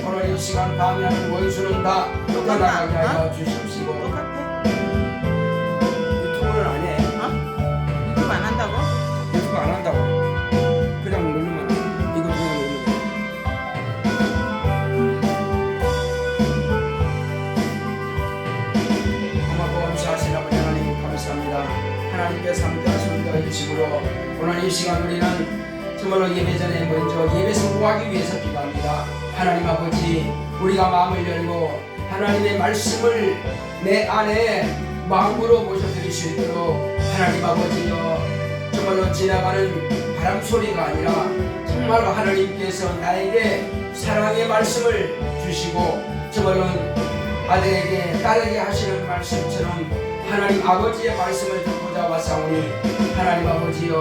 오늘 이 시간 방해하는 원수는 다 떠나가게 하여 주십시오. 유튜브를 안 해. 유튜브 안 한다고? 유튜브 안 한다고. 그냥 누르면 돼. 이거 그냥 누르면 돼. 고맙고 감사하신 아버지 하나님 감사합니다. 하나님께서 함께하신 너희 집으로 오늘 이 시간 우리는 정말로 예배 전에 먼저 예배 성공하기 위해서 기도합니다. 하나님 아버지, 우리가 마음을 열고 하나님의 말씀을 내 안에 마음으로 모셔드릴 수 있도록 하나님 아버지여, 정말로 지나가는 바람 소리가 아니라 정말로 하나님께서 나에게 사랑의 말씀을 주시고 정말로 아들에게 딸에게 하시는 말씀처럼 하나님 아버지의 말씀을 듣고자 왔사오니 하나님 아버지여,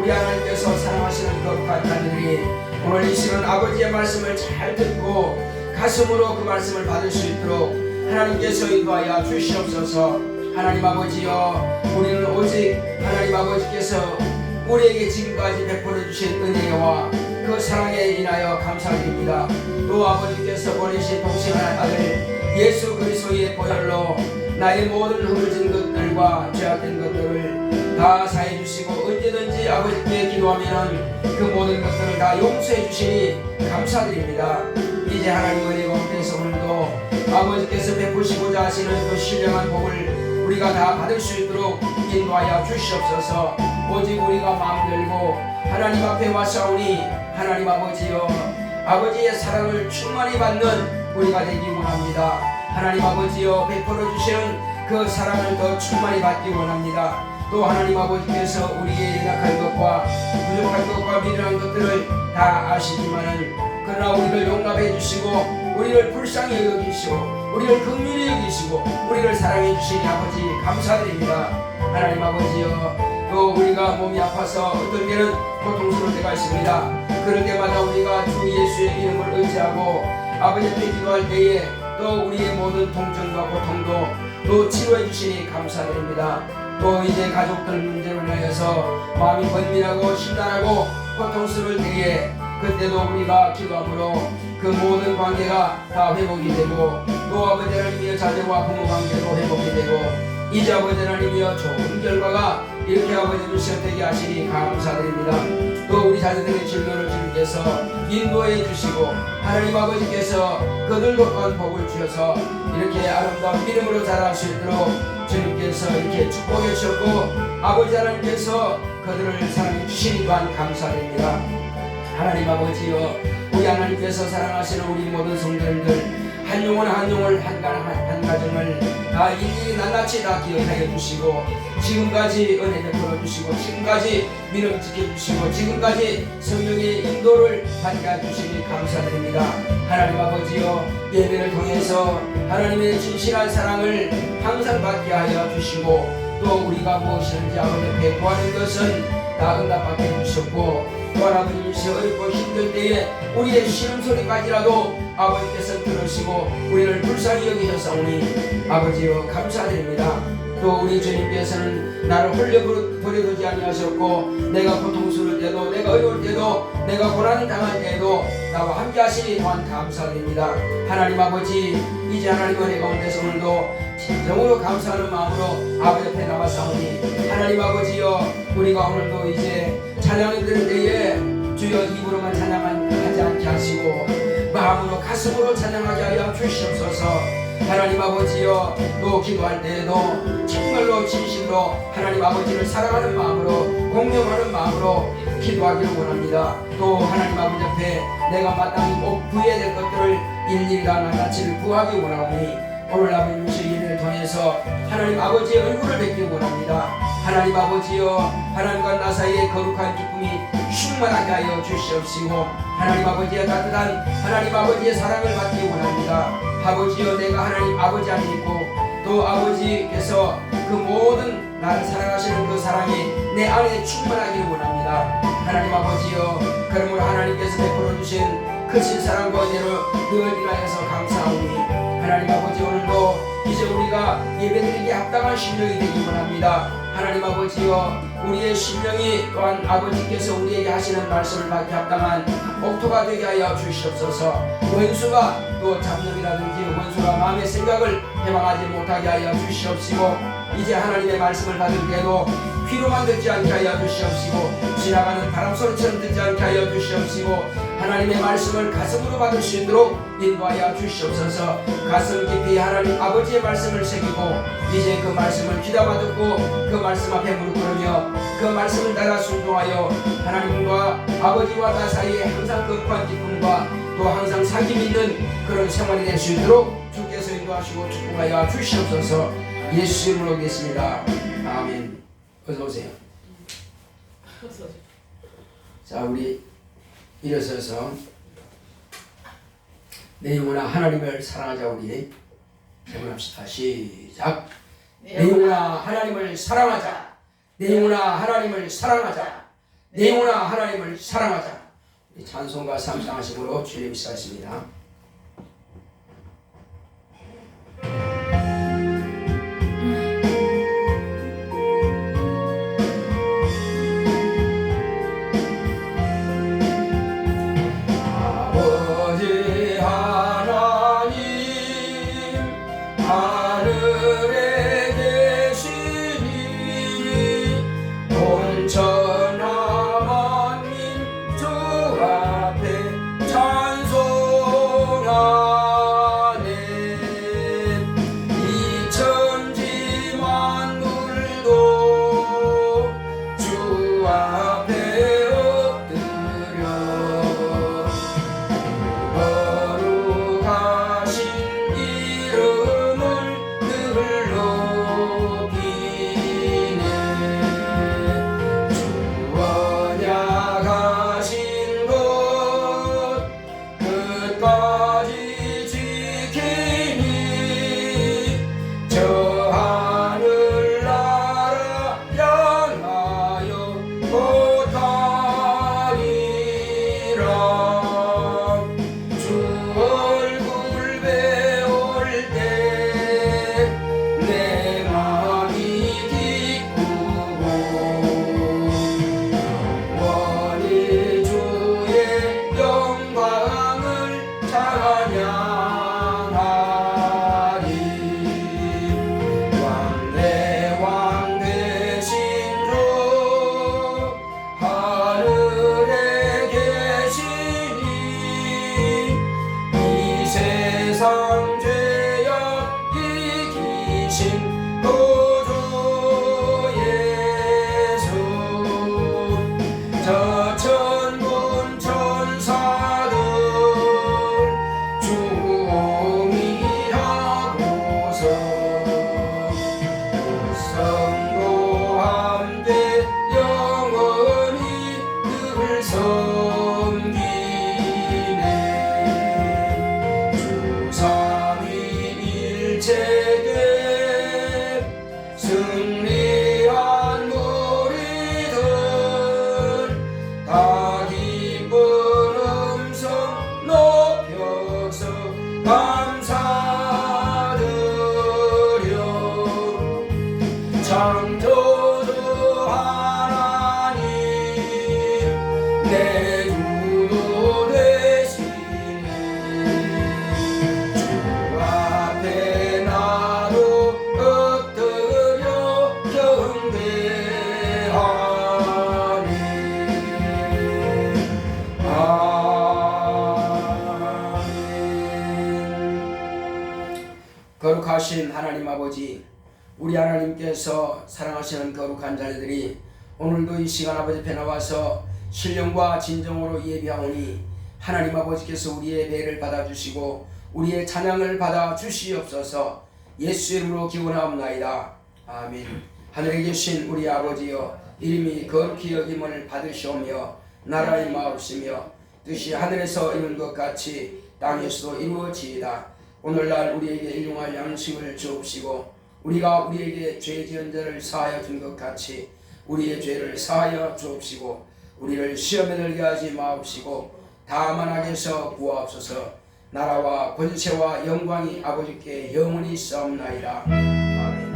우리 하나님께서 사랑하시는 거룩한 자들이 오늘 이 시간 아버지의 말씀을 잘 듣고 가슴으로 그 말씀을 받을 수 있도록 하나님께서 인도하여 주시옵소서. 하나님 아버지여, 우리는 오직 하나님 아버지께서 우리에게 지금까지 베풀어 주신 은혜와 그 사랑에 인하여 감사드립니다. 또 아버지께서 보내신 동생한 아들 예수 그리스도의 보혈로 나의 모든 허물진 것들과 죄악된 것들을 다 사해 주시고 언제든지 아버지께 기도하면 그 모든 것들을 다 용서해 주시니 감사드립니다. 이제 하나님 은혜 가운데서 오늘도 아버지께서 베푸시고자 하시는 그 신령한 복을 우리가 다 받을 수 있도록 인도하여 주시옵소서. 오직 우리가 마음 열고 하나님 앞에 왔사오니 하나님 아버지여, 아버지의 사랑을 충만히 받는 우리가 되기 원합니다. 하나님 아버지여, 베풀어 주시는 그 사랑을 더 충만히 받기 원합니다. 또 하나님 아버지께서 우리의 연약한 것과 부족한 것과 미련한 것들을 다 아시지만은 그러나 우리를 용납해 주시고 우리를 불쌍히 여기시고 우리를 긍휼히 여기시고 우리를 사랑해 주시니 아버지 감사드립니다. 하나님 아버지여, 또 우리가 몸이 아파서 어떤 때는 고통스러울 때가 있습니다. 그럴 때마다 우리가 주 예수의 이름을 의지하고 아버지 앞에 기도할 때에 또 우리의 모든 통증과 고통도 또 치료해 주시니 감사드립니다. 또 이제 가족들 문제로 인하여서 마음이 번민하고 심란하고 고통스러울 때에 그때도 우리가 기도함으로 그 모든 관계가 다 회복이 되고 또 아버지 하나님이여 자녀와 부모 관계도 회복이 되고 이제 아버지 하나님이여 좋은 결과가 이렇게 아버지를 시험되게 하시니 감사드립니다. 또 우리 자녀들의 진로를 주님께서 인도해 주시고 하나님 아버지께서 그들도 또한 복을 주셔서 이렇게 아름다운 믿음으로 자랄 수 있도록 주님께서 이렇게 축복해 주셨고 아버지 하나님께서 그들을 사랑해 주시니 또한 감사드립니다. 하나님 아버지여, 우리 하나님께서 사랑하시는 우리 모든 성도님들 한 영혼 한 영혼 한 가정을 다 일일이 낱낱이 다 기억하여 주시고 지금까지 은혜 베풀어 주시고 지금까지 믿음 지켜주시고 지금까지 성령의 인도를 받게 해주시니 감사드립니다. 하나님 아버지여, 예배를 통해서 하나님의 진실한 사랑을 항상 받게 하여 주시고 또 우리가 무엇이든지 아버지 앞에 구하는 것은 다 응답받게 해주셨고 또 아버지께서 어렵고 힘들 때에 우리의 신음소리까지라도 아버지께서 들으시고 우리를 불쌍히 여기셨사오니 아버지여 감사드립니다. 또 우리 주님께서는 나를 홀려 버려두지 아니하셨고 내가 고통스러울 때도 내가 어려울 때도 내가 고난을 당할 때도 나와 함께 하시니 또한 감사드립니다. 하나님 아버지, 이제 하나님 은혜 가운데서 오늘도 진정으로 감사하는 마음으로 아버지 앞에 나와사오니 하나님 아버지여, 우리가 오늘도 이제 찬양을 드릴 때에 주여 입으로만 찬양하지 않게 하시고 마음으로 가슴으로 찬양하게 하여 주시옵소서. 하나님 아버지여, 또 기도할 때에도 정말로 진심으로 하나님 아버지를 사랑하는 마음으로 공경하는 마음으로 기도하기를 원합니다. 또 하나님 아버지 앞에 내가 마땅히 꼭 구해야 될 것들을 일일이 다 낱낱이 구하기 원하오니 오늘 아버지 주신 예배를 통해서 하나님 아버지의 얼굴을 뵙기 원합니다. 하나님 아버지여, 하나님과 나 사이의 거룩한 기쁨이 충만하게 하여 주시옵시고 하나님 아버지의 따뜻한 하나님 아버지의 사랑을 받기 원합니다. 아버지여, 내가 하나님 아버지 안에 있고 또 아버지께서 그 모든 나를 사랑하시는 그 사랑이 내 안에 충만하기를 원합니다. 하나님 아버지여, 그러므로 하나님께서 베풀어 주신 크신 사랑과 은혜로 늘 인하여서 감사하오니 하나님 아버지, 오늘도 이제 우리가 예배드리기에 합당한 심령이 되기 원합니다. 하나님 아버지여, 우리의 심령이 또한 아버지께서 우리에게 하시는 말씀을 받기 합당한 복토가 되게 하여 주시옵소서. 원수가 또 잡념이라든지 원수가 마음의 생각을 해방하지 못하게 하여 주시옵시고, 이제 하나님의 말씀을 받을 때도 귀로만 듣지 않게 하여 주시옵시고, 지나가는 바람소리처럼 듣지 않게 하여 주시옵시고, 하나님의 말씀을 가슴으로 받을 수 있도록 인도하여 주시옵소서. 가슴 깊이 하나님 아버지의 말씀을 새기고, 이제 그 말씀을 귀담아 듣고 그 말씀 앞에 무릎 꿇으며 그 말씀을 따라 순종하여 하나님과 아버지와 나 사이에 항상 거룩한 기쁨과 또 항상 사귐이 있는 그런 생활이 될 수 있도록 주께서 인도하시고 축복하여 주시옵소서. 예수 이름으로 기도했습니다. 아멘. 어서 오세요. 자, 우리 일어서서 내 영혼아 하나님을 사랑하자. 우리 해보합시다. 시작. 내 영혼아 하나님을 사랑하자. 내 영혼아 하나님을 사랑하자. 내 영혼아 하나님을 사랑하자. 우리 찬송가 3장식으로 주님 시작했습니다. 거룩하신 하나님 아버지, 우리 하나님께서 사랑하시는 거룩한 자녀들이 오늘도 이 시간 아버지 앞에 나와서 신령과 진정으로 예배하오니 하나님 아버지께서 우리의 예배를 받아주시고 우리의 찬양을 받아주시옵소서. 예수 이름으로 기원하옵나이다. 아멘. 하늘에 계신 우리 아버지여, 이름이 거룩히 여김을 받으시오며 나라의 마옵시며 뜻이 하늘에서 이룬 것 같이 땅에서도 이루어지이다. 오늘날 우리에게 일용할 양식을 주옵시고 우리가 우리에게 죄 지은 자를 사하여 준 것 같이 우리의 죄를 사하여 주옵시고 우리를 시험에 들게 하지 마옵시고 다만 악에서 구하옵소서. 나라와 권세와 영광이 아버지께 영원히 있사옵나이다. 아멘.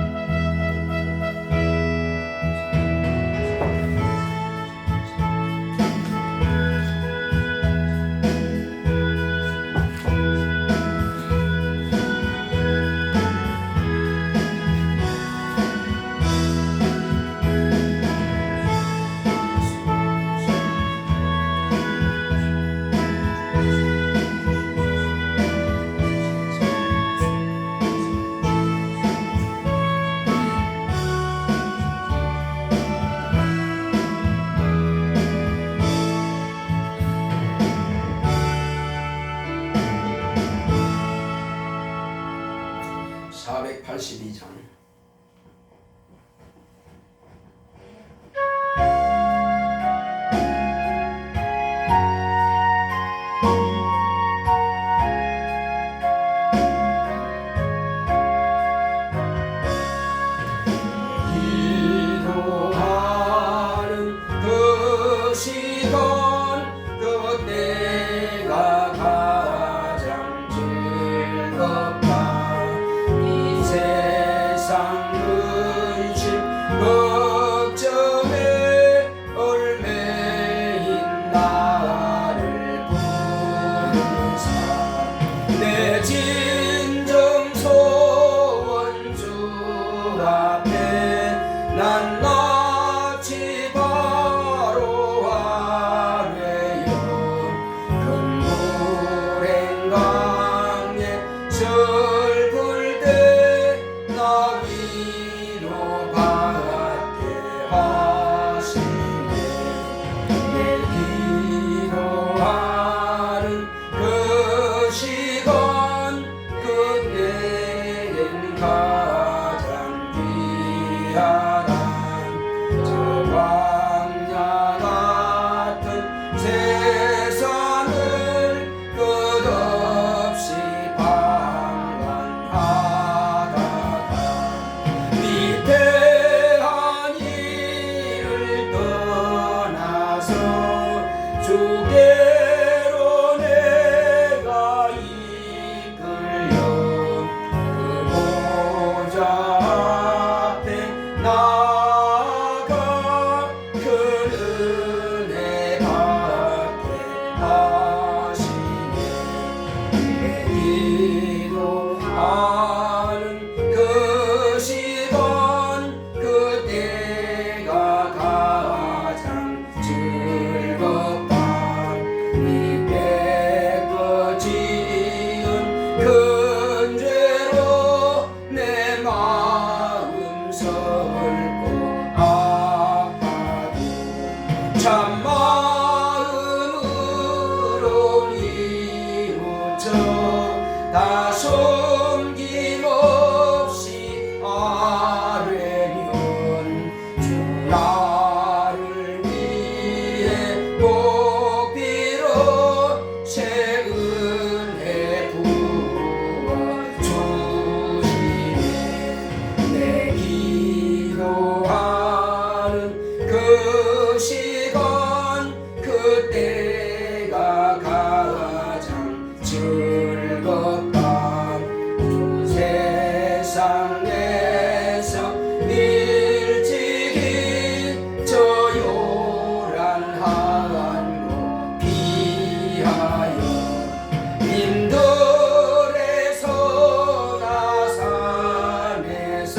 (482장) 기도하는 그 시간 그때가 가장 즐겁다. 이 세상 근심 걱정에 얽매인 나를 부르사 내 진정 소원 주 앞에 난 낯이 바로 아뢰요. 큰 불행 강에 슬플 때 나 위로 받게 하시네. 내 기도하는 그 시간 그때엔 가장 귀하다. 저 광야 같은 세상을 끝없이 방황하다가 위대한 일을 떠나서 주께로 내가 이끌려 그 보좌 앞에 나아가 큰 은혜 받게 하시네. 내 기도하는 그 시간 그때가 가장 즐겁다. 이 깨끗 지은 큰 죄로 내 마음 설고 아파도 참마음으로 뉘우쳐 다 숨김없이 아뢰면 주 나를 위해 복 빌어 새 은혜 부어 주시네. 내 기도하는 그 시간 그때가 가장 즐겁다. 주 세상에서 일찍이 저 요란한 곳 피하여 빈들에서나 산에서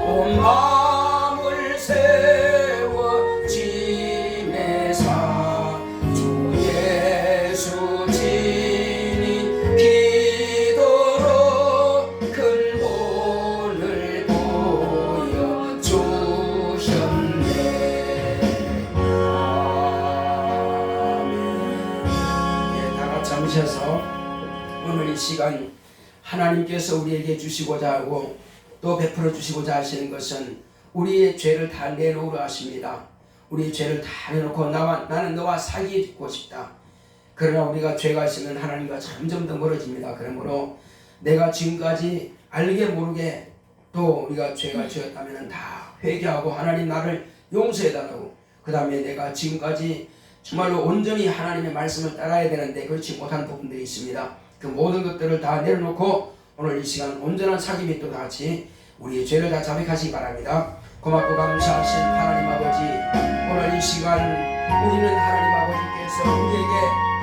온 마음을 세워 지내사 주 예수 지니 기도로 큰 본을 보여주셨네. 아멘. 예, 다 같이 앉으셔서 오늘 이 시간 하나님께서 우리에게 주시고자 하고 또 베풀어 주시고자 하시는 것은 우리의 죄를 다 내놓으라 하십니다. 우리의 죄를 다 내놓고 나는 너와 사귀고 싶다. 그러나 우리가 죄가 있으면 하나님과 점점 더 멀어집니다. 그러므로 내가 지금까지 알게 모르게 또 우리가 죄가 지었다면 다 회개하고 하나님 나를 용서해달라고, 그 다음에 내가 지금까지 정말로 온전히 하나님의 말씀을 따라야 되는데 그렇지 못한 부분들이 있습니다. 그 모든 것들을 다 내려놓고 오늘 이 시간 온전한 사귐 이 다 같이 우리의 죄를 다 자백하시기 바랍니다. 고맙고 감사하신 하나님 아버지, 오늘 이 시간 우리는 하나님 아버지께서 우리에게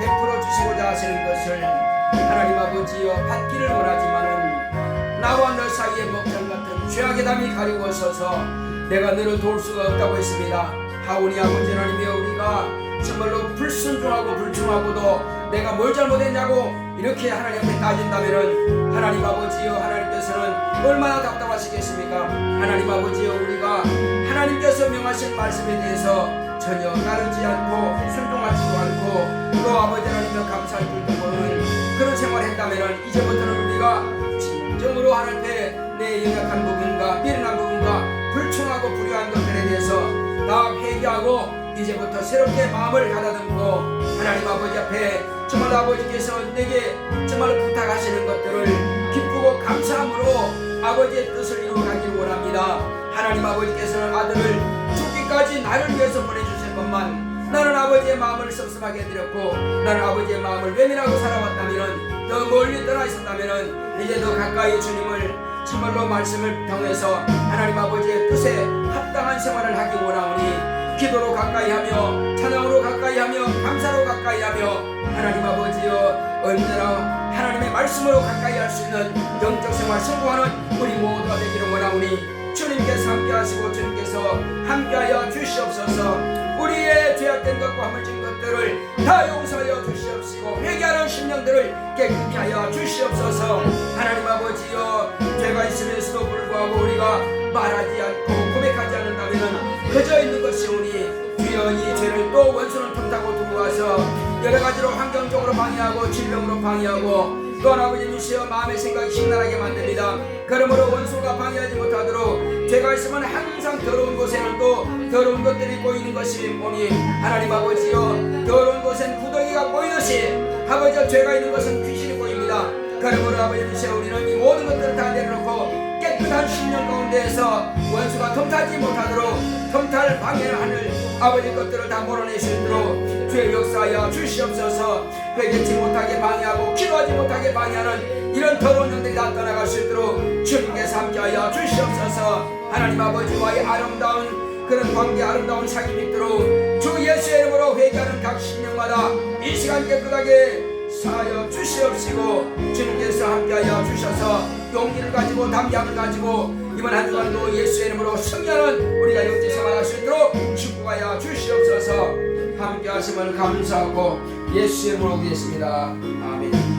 베풀어 주시고자 하시는 것을 하나님 아버지여 받기를 원하지만은 나와 너 사이의 먹장 같은 죄악의 담이 가리고 서서 내가 너를 도울 수가 없다고 했습니다. 하오니 아버지 하나님이여, 우리가 정말로 불순종하고 불충하고도 내가 뭘 잘못했냐고 이렇게 하나님 앞에 따진다면은 하나님 아버지여, 하나님께서는 얼마나 답답하시겠습니까? 하나님 아버지여, 우리가 하나님께서 명하신 말씀에 대해서 전혀 따르지 않고 순종하지도 않고 또 아버지 하나님여 감사할 줄도 모르는 그런 생활을 했다면은 이제부터는 우리가 진정으로 하나님 앞에 내 연약한 부분과 미련한 부분과 불충하고 불효한 것들에 대해서 다 회개하고 이제부터 새롭게 마음을 가다듬고 하나님 아버지 앞에 정말 아버지께서 내게 정말 부탁하시는 것들을 기쁘고 감사함으로 아버지의 뜻을 이루어가기를 원합니다. 하나님 아버지께서는 아들을 죽기까지 나를 위해서 보내주실 것만 나는 아버지의 마음을 섭섭하게 해드렸고 나는 아버지의 마음을 외면하고 살아왔다면 더 멀리 떠나 있었다면 이제 더 가까이 주님을 정말로 말씀을 통해서 하나님 아버지의 뜻에 합당한 생활을 하기 원하오니 기도로 가까이하며 찬양으로 가까이하며 감사로 가까이하며 하나님 아버지여 언제나 하나님의 말씀으로 가까이 할 수 있는 영적 생활 성공하는 우리 모두가 되기를 원하오니 주님께서 함께하시고 주님께서 함께하여 주시옵소서. 우리의 죄악된 것과 허물진 것들을 다 용서하여 주시옵시고 회개하는 심령들을 깨끗게 하여 주시옵소서. 하나님 아버지여, 죄가 있으면서도 불구하고 우리가 말하지 않고 고백하지 않는다면 그저 있는 것이오니 주여, 이 죄를 또 원수는 틈타고 들어와서 여러가지로 환경적으로 방해하고 질병으로 방해하고 또한 아버지님이시여 마음의 생각이 심란하게 만듭니다. 그러므로 원수가 방해하지 못하도록 죄가 있으면 항상 더러운 곳에는 또 더러운 것들이 보이는 것이 보니 하나님 아버지여, 더러운 곳엔 구더기가 보이듯이 아버지여 죄가 있는 것은 귀신이 보입니다. 그러므로 아버지님이시여 우리는 이 모든 것들을 다 내려놓고 깨끗한 신령 가운데에서 원수가 틈타지 못하도록 틈탈 방해를 하는 아버지 것들을 다 몰아내시도록 주의 역사하여 주시옵소서. 회개치 못하게 방해하고 기도하지 못하게 방해하는 이런 더러운 영들이 다 떠나갈 수 있도록 주님께서 함께하여 주시옵소서. 하나님 아버지와의 아름다운 그런 관계, 아름다운 사귐이 있도록 주 예수의 이름으로 회개하는 각 신령마다 이 시간 깨끗하게 사하여 주시옵시고 주님께서 함께하여 주셔서 용기를 가지고 담대함을 가지고 이번 한 주간도 예수의 이름으로 승리하는 우리가 영적 생활할 수 있도록 축복하여 주시옵소서. 함께하심을 감사하고 예수의 이름으로 기도했습니다. 아멘.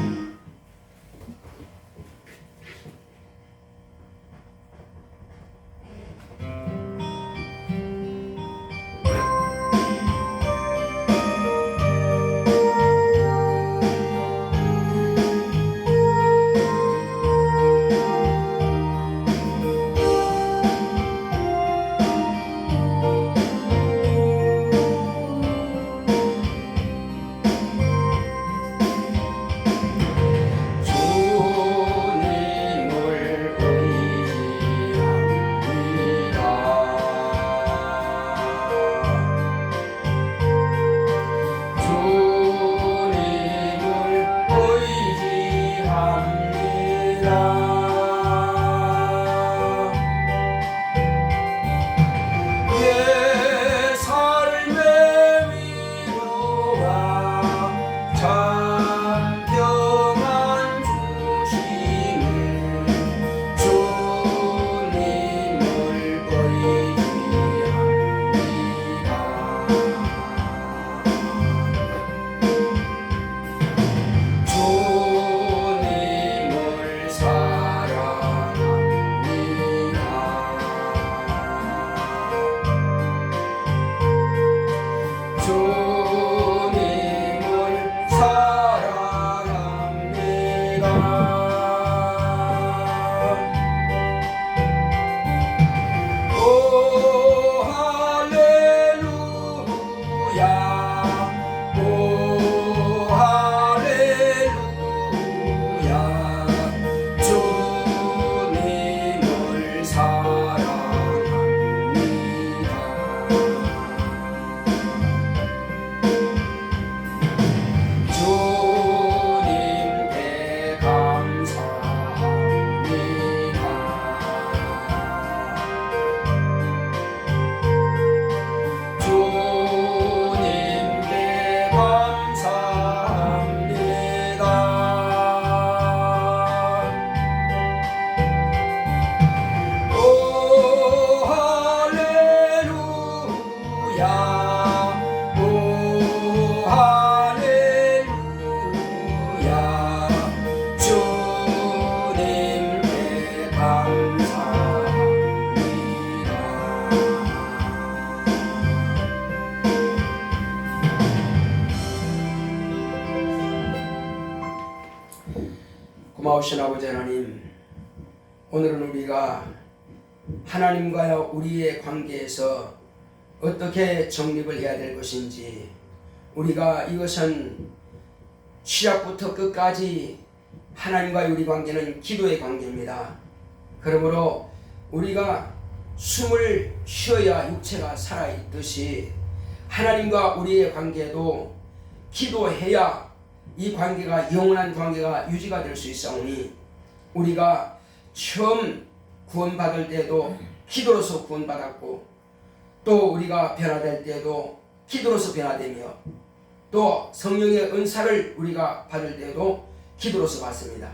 고마우신 아버지 하나님, 오늘은 우리가 하나님과 우리의 관계에서 어떻게 정립을 해야 될 것인지, 우리가 이것은 시작부터 끝까지 하나님과 우리 관계는 기도의 관계입니다. 그러므로 우리가 숨을 쉬어야 육체가 살아있듯이 하나님과 우리의 관계도 기도해야 이 관계가 영원한 관계가 유지가 될 수 있사오니, 우리가 처음 구원받을 때도 기도로서 구원받았고, 또 우리가 변화될 때도 기도로서 변화되며, 또 성령의 은사를 우리가 받을 때도 기도로서 받습니다.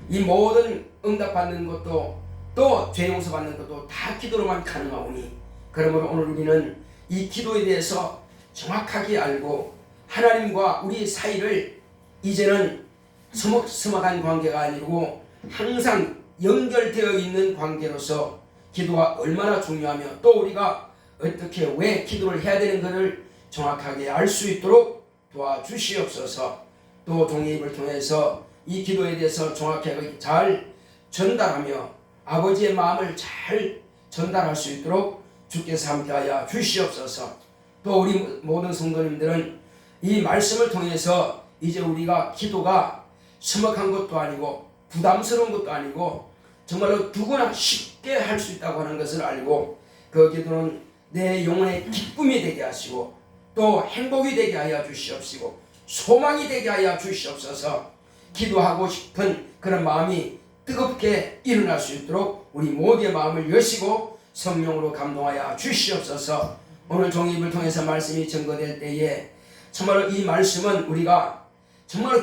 이 모든 응답받는 것도 또 죄 용서 받는 것도 다 기도로만 가능하오니, 그러므로 오늘 우리는 이 기도에 대해서 정확하게 알고 하나님과 우리 사이를 이제는 서먹서먹한 관계가 아니고 항상 연결되어 있는 관계로서 기도가 얼마나 중요하며, 또 우리가 어떻게 왜 기도를 해야 되는 것을 정확하게 알 수 있도록 도와주시옵소서. 또 종의 입을 통해서 이 기도에 대해서 정확하게 잘 전달하며 아버지의 마음을 잘 전달할 수 있도록 주께서 함께하여 주시옵소서. 또 우리 모든 성도님들은 이 말씀을 통해서 이제 우리가 기도가 서먹한 것도 아니고 부담스러운 것도 아니고 정말로 누구나 쉽게 할 수 있다고 하는 것을 알고, 그 기도는 내 영혼의 기쁨이 되게 하시고 또 행복이 되게 하여 주시옵시고 소망이 되게 하여 주시옵소서. 기도하고 싶은 그런 마음이 뜨겁게 일어날 수 있도록 우리 모두의 마음을 여시고 성령으로 감동하여 주시옵소서. 오늘 종입을 통해서 말씀이 증거될 때에 정말로 이 말씀은 우리가 정말로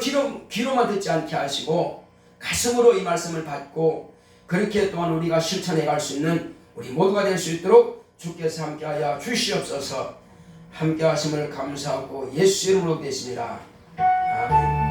귀로만 듣지 않게 하시고 가슴으로 이 말씀을 받고 그렇게 또한 우리가 실천해 갈 수 있는 우리 모두가 될 수 있도록 주께서 함께하여 주시옵소서. 함께 하심을 감사하고 예수 이름으로 되십니다. 아멘.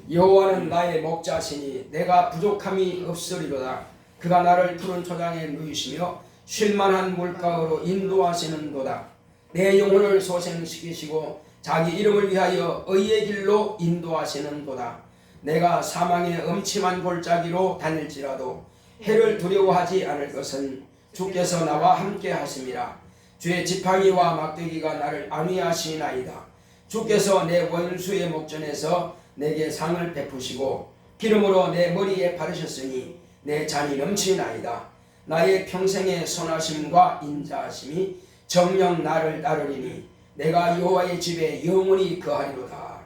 여호와는 나의 목자시니 내가 부족함이 없으리로다. 그가 나를 푸른 초장에 누이시며 쉴만한 물가로 인도하시는도다. 내 영혼을 소생시키시고 자기 이름을 위하여 의의 길로 인도하시는도다. 내가 사망의 음침한 골짜기로 다닐지라도 해를 두려워하지 않을 것은 주께서 나와 함께 하심이라. 주의 지팡이와 막대기가 나를 안위하시나이다. 주께서 내 원수의 목전에서 내게 상을 베푸시고 기름으로 내 머리에 바르셨으니 내 잔이 넘치나이다. 나의 평생의 선하심과 인자하심이 정녕 나를 따르리니 내가 여호와의 집에 영원히 거하리로다.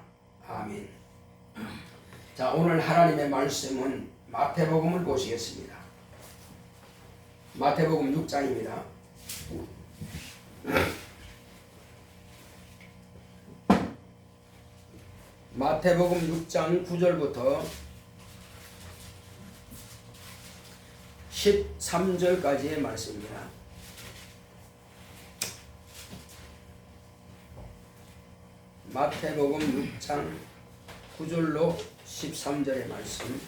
아멘. 자, 오늘 하나님의 말씀은 마태복음을 보시겠습니다. 마태복음 6장입니다. 마태복음 6장 9절부터 13절까지의 말씀입니다. 마태복음 6장 9절로 13절의 말씀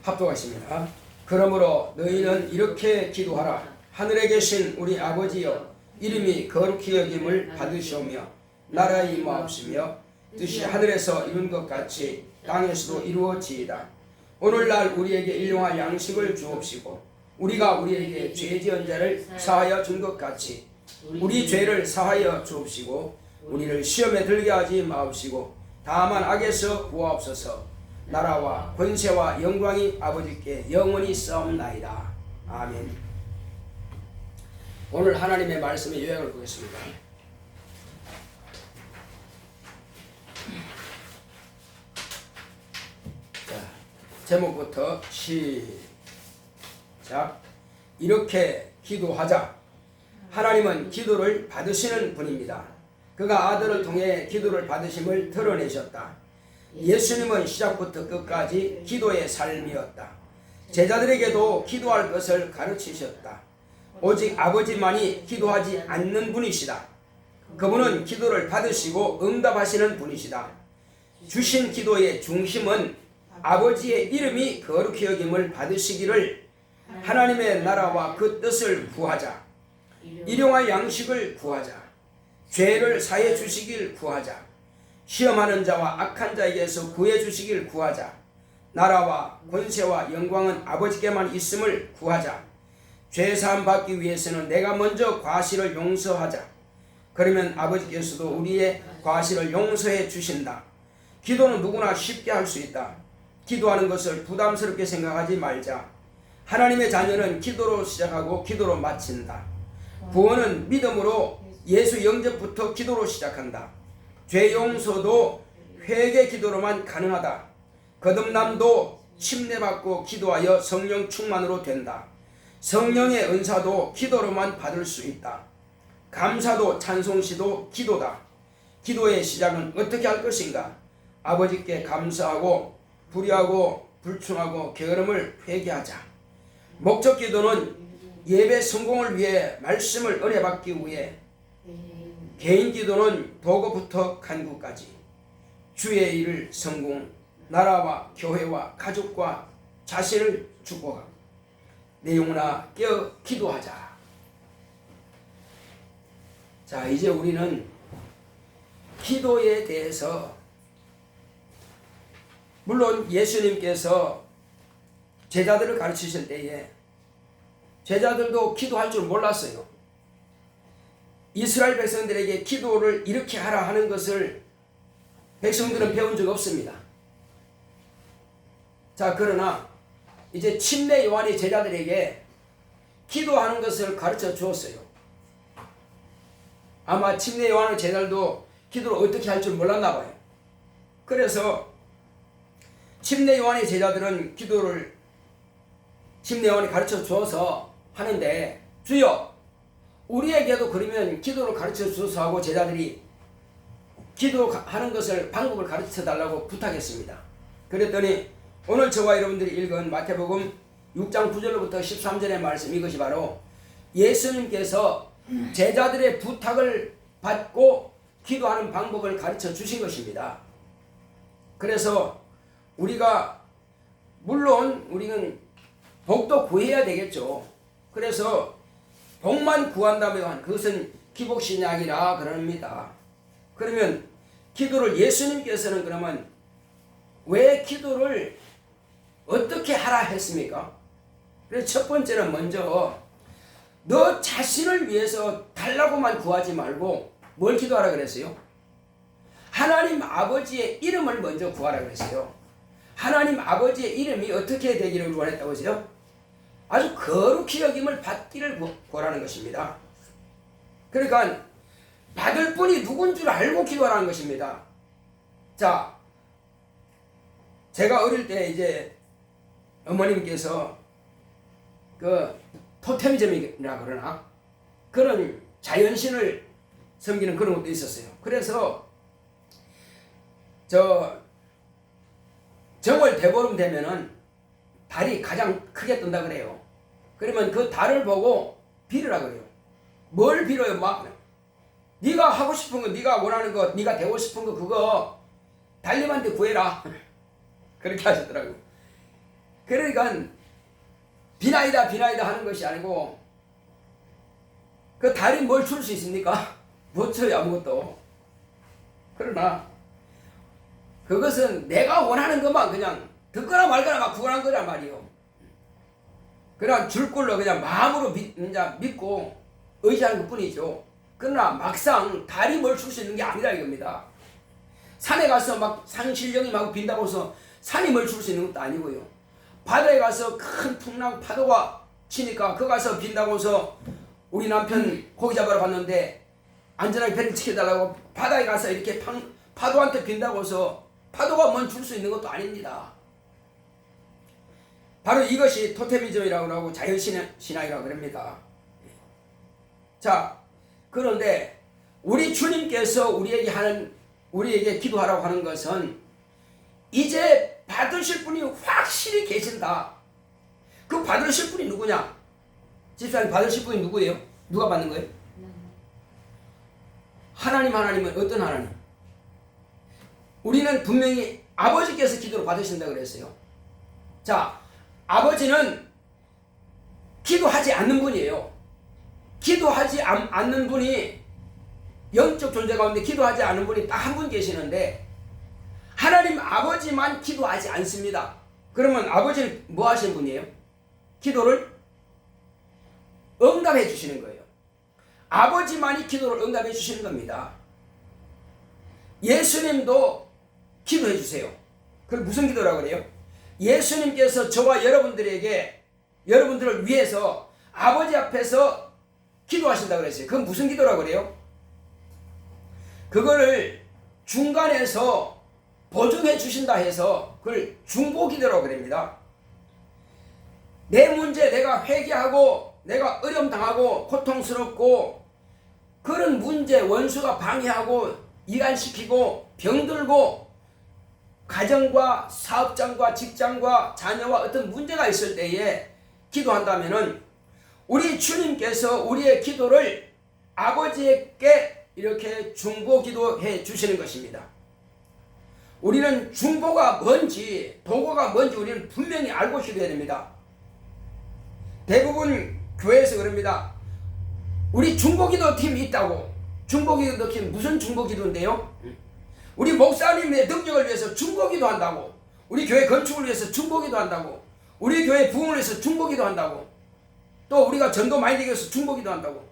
합독하십니다. 그러므로 너희는 이렇게 기도하라. 하늘에 계신 우리 아버지여, 이름이 거룩히 여김을 받으시오며 나라의 임하옵시며 뜻이 하늘에서 이룬 것 같이 땅에서도 이루어지이다. 오늘날 우리에게 일용할 양식을 주옵시고 우리가 우리에게 죄 지은 자를 사하여 준 것 같이 우리 죄를 사하여 주옵시고 우리를 시험에 들게 하지 마옵시고 다만 악에서 구하옵소서. 나라와 권세와 영광이 아버지께 영원히 싸움나이다. 아멘. 오늘 하나님의 말씀의 요약을 보겠습니다. 제목부터 시작. 이렇게 기도하자. 하나님은 기도를 받으시는 분입니다. 그가 아들을 통해 기도를 받으심을 드러내셨다. 예수님은 시작부터 끝까지 기도의 삶이었다. 제자들에게도 기도할 것을 가르치셨다. 오직 아버지만이 기도하지 않는 분이시다. 그분은 기도를 받으시고 응답하시는 분이시다. 주신 기도의 중심은 아버지의 이름이 거룩히 여김을 받으시기를, 하나님의 나라와 그 뜻을 구하자, 일용할 양식을 구하자, 죄를 사해 주시길 구하자, 시험하는 자와 악한 자에게서 구해 주시길 구하자, 나라와 권세와 영광은 아버지께만 있음을 구하자, 죄사함 받기 위해서는 내가 먼저 과실을 용서하자. 그러면 아버지께서도 우리의 과실을 용서해 주신다. 기도는 누구나 쉽게 할 수 있다. 기도하는 것을 부담스럽게 생각하지 말자. 하나님의 자녀는 기도로 시작하고 기도로 마친다. 구원은 믿음으로 예수 영접부터 기도로 시작한다. 죄 용서도 회개 기도로만 가능하다. 거듭남도 침례받고 기도하여 성령 충만으로 된다. 성령의 은사도 기도로만 받을 수 있다. 감사도 찬송시도 기도다. 기도의 시작은 어떻게 할 것인가? 아버지께 감사하고 불의하고 불충하고 게으름을 회개하자. 목적 기도는 예배 성공을 위해, 말씀을 은혜 받기 위해, 개인 기도는 도구부터 간구까지 주의 일을 성공, 나라와 교회와 가족과 자신을 축복하고 내 영혼아 깨어 기도하자. 자, 이제 우리는 기도에 대해서, 물론 예수님께서 제자들을 가르치실 때에 제자들도 기도할 줄 몰랐어요. 이스라엘 백성들에게 기도를 이렇게 하라 하는 것을 백성들은 배운 적 없습니다. 자, 그러나 이제 침례 요한이 제자들에게 기도하는 것을 가르쳐 주었어요. 아마 침례 요한의 제자들도 기도를 어떻게 할 줄 몰랐나 봐요. 그래서 침례 요한의 제자들은 기도를 침례 요한이 가르쳐 주어서 하는데, 주여 우리에게도 그러면 기도를 가르쳐 주소서 하고 제자들이 기도하는 것을, 방법을 가르쳐 달라고 부탁했습니다. 그랬더니 오늘 저와 여러분들이 읽은 마태복음 6장 9절로부터 13절의 말씀, 이것이 바로 예수님께서 제자들의 부탁을 받고 기도하는 방법을 가르쳐 주신 것입니다. 그래서 우리가, 물론 우리는 복도 구해야 되겠죠. 그래서 복만 구한다면 그것은 기복신약이라 그럽니다. 그러면 기도를, 예수님께서는 그러면 왜 기도를 어떻게 하라 했습니까? 그래서 첫 번째는 먼저 너 자신을 위해서 달라고만 구하지 말고 뭘 기도하라 그랬어요? 하나님 아버지의 이름을 먼저 구하라 그랬어요. 하나님 아버지의 이름이 어떻게 되기를 원했다고 하세요? 아주 거룩히 여김을 받기를 구하라는 것입니다. 그러니까 받을 분이 누군 줄 알고 기도하라는 것입니다. 자, 제가 어릴 때 이제 어머님께서 그 토테미즘이라 그러나 그런 자연신을 섬기는 그런 것도 있었어요. 그래서 정월 대보름 되면은 달이 가장 크게 뜬다 그래요. 그러면 그 달을 보고 빌으라 그래요. 뭘 빌어요? 막 네가 하고 싶은 거, 네가 원하는 거, 네가 되고 싶은 거, 그거 달님한테 구해라. 그렇게 하셨더라고요. 그러니까 비나이다 비나이다 하는 것이 아니고, 그 달이 뭘 줄 수 있습니까? 못 줘요, 아무것도. 그러나 그것은 내가 원하는 것만 그냥 듣거나 말거나 막 구하는 거란 말이에요. 그냥 줄 걸로 그냥 마음으로 믿고 의지하는 것 뿐이죠. 그러나 막상 달이 뭘 줄 수 있는 게 아니라 이겁니다. 산에 가서 막 산신령이 막 빈다고 해서 산이 뭘 줄 수 있는 것도 아니고요. 바다에 가서 큰 풍랑 파도가 치니까 그 가서 빈다고 해서, 우리 남편 고기 잡으러 갔는데 안전하게 배를 지켜달라고 바다에 가서 이렇게 파도한테 빈다고 해서 파도가 뭔 줄 수 있는 것도 아닙니다. 바로 이것이 토테미즘이라고 하고 자연신앙이라고 그럽니다. 자, 그런데 우리 주님께서 우리에게 기도하라고 하는 것은 이제 받으실 분이 확실히 계신다. 그 받으실 분이 누구냐? 집사님, 받으실 분이 누구예요? 누가 받는 거예요? 하나님은 어떤 하나님? 우리는 분명히 아버지께서 기도를 받으신다 그랬어요. 자, 아버지는 기도하지 않는 분이에요. 기도하지 않는 분이, 영적 존재 가운데 기도하지 않는 분이 딱 한 분 계시는데 하나님 아버지만 기도하지 않습니다. 그러면 아버지는 뭐 하시는 분이에요? 기도를 응답해 주시는 거예요. 아버지만이 기도를 응답해 주시는 겁니다. 예수님도 기도해 주세요. 그럼 무슨 기도라고 그래요? 예수님께서 저와 여러분들을 위해서 아버지 앞에서 기도하신다고 그랬어요. 그건 무슨 기도라고 그래요? 그거를 중간에서 보증해 주신다 해서 그걸 중보기도라고 그럽니다. 내 문제 내가 회개하고 내가 어려움 당하고 고통스럽고 그런 문제 원수가 방해하고 이간시키고 병들고 가정과 사업장과 직장과 자녀와 어떤 문제가 있을 때에 기도한다면은 우리 주님께서 우리의 기도를 아버지에게 이렇게 중보 기도해 주시는 것입니다. 우리는 중보가 뭔지 도구가 뭔지 우리는 분명히 알고 기도해야 됩니다. 대부분 교회에서 그럽니다. 우리 중보기도 팀이 있다고. 중보기도 팀 무슨 중보기도인데요? 우리 목사님의 능력을 위해서 중보기도 한다고. 우리 교회 건축을 위해서 중보기도 한다고. 우리 교회 부흥을 위해서 중보기도 한다고. 또 우리가 전도 많이 되기 위해서 중보기도 한다고.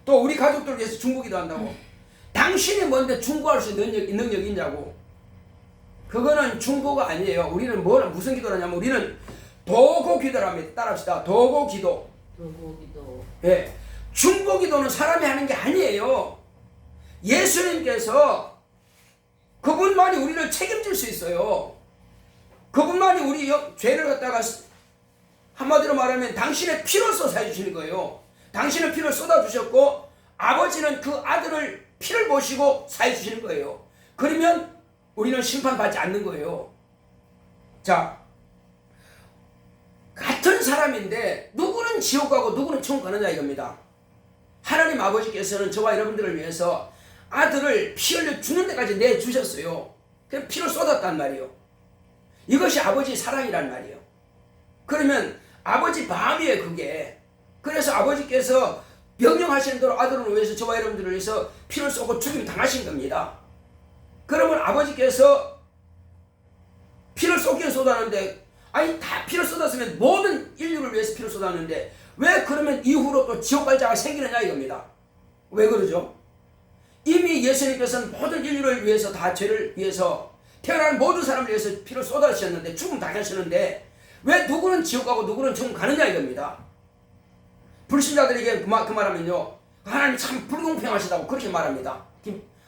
또 우리 가족들을 위해서 중보기도 한다고. 당신이 뭔데 중보할 수 있는 능력이 있냐고. 그거는 중보가 아니에요. 우리는 무슨 기도를 하냐면 우리는 도고 기도를 합니다. 따라합시다. 도고 기도. 예. 중보 기도는 사람이 하는 게 아니에요. 예수님께서 그분만이 우리를 책임질 수 있어요. 그분만이 우리 죄를 갖다가 한마디로 말하면 당신의 피로 쏟아 주시는 거예요. 당신의 피를 쏟아 주셨고 아버지는 그 아들을 피를 보시고 사해 주시는 거예요. 그러면 우리는 심판받지 않는 거예요. 자, 같은 사람인데 누구는 지옥 가고 누구는 천국 가느냐 이겁니다. 하나님 아버지께서는 저와 여러분들을 위해서 아들을 피 흘려 죽는 데까지 내주셨어요. 그냥 피를 쏟았단 말이에요. 이것이 아버지의 사랑이란 말이에요. 그러면 아버지 마음이에요 그게. 그래서 아버지께서 명령하시는 대로 아들을 위해서 저와 여러분들을 위해서 피를 쏟고 죽임 당하신 겁니다. 그러면 아버지께서 피를 쏟긴 쏟았는데 아니 다 피를 쏟았으면 모든 인류를 위해서 피를 쏟았는데 왜 그러면 이후로 또 지옥 갈 자가 생기느냐 이겁니다. 왜 그러죠? 이미 예수님께서는 모든 인류를 위해서 다 죄를 위해서 태어난 모든 사람을 위해서 피를 쏟아주셨는데 죽음 당하셨는데 왜 누구는 지옥 가고 누구는 천국 가느냐 이겁니다. 불신자들에게 그 말하면요 하나님 참 불공평하시다고 그렇게 말합니다.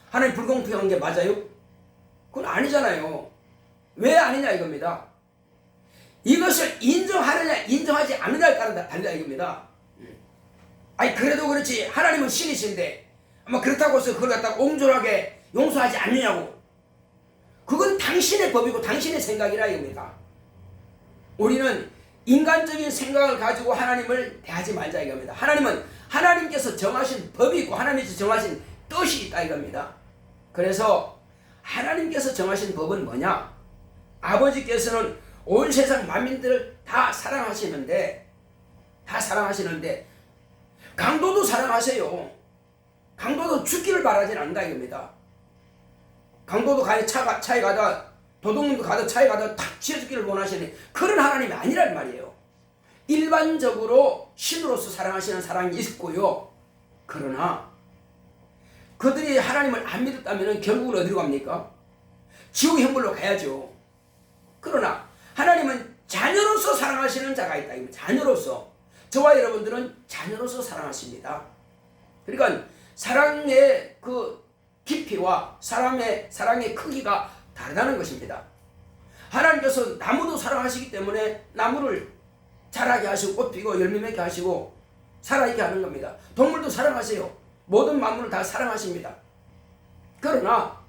하나님 불공평한 게 맞아요? 그건 아니잖아요. 왜 아니냐 이겁니다. 이것을 인정하느냐 인정하지 않느냐에 따라 달라 이겁니다. 아니 그래도 그렇지 하나님은 신이신데 아마 그렇다고 해서 그걸 갖다가 옹졸하게 용서하지 않느냐고. 그건 당신의 법이고 당신의 생각이라 이겁니다. 우리는 인간적인 생각을 가지고 하나님을 대하지 말자 이겁니다. 하나님은 하나님께서 정하신 법이 있고 하나님께서 정하신 뜻이 있다 이겁니다. 그래서 하나님께서 정하신 법은 뭐냐? 아버지께서는 온 세상 만민들을 다 사랑하시는데 강도도 사랑하세요. 강도도 죽기를 바라진 않는다 이겁니다. 강도도 차에 가다 도둑님도 가다 차에 가다 탁 치여 죽기를 원하시는 그런 하나님이 아니란 말이에요. 일반적으로 신으로서 사랑하시는 사랑이 있고요. 그러나 그들이 하나님을 안 믿었다면 결국은 어디로 갑니까? 지옥 형벌로 가야죠. 그러나 하나님은 자녀로서 사랑하시는 자가 있다. 자녀로서. 저와 여러분들은 자녀로서 사랑하십니다. 그러니까 사랑의 그 깊이와 사랑의 크기가 다르다는 것입니다. 하나님께서 나무도 사랑하시기 때문에 나무를 자라게 하시고 꽃 피고 열매 맺게 하시고 살아있게 하는 겁니다. 동물도 사랑하세요. 모든 만물을 다 사랑하십니다. 그러나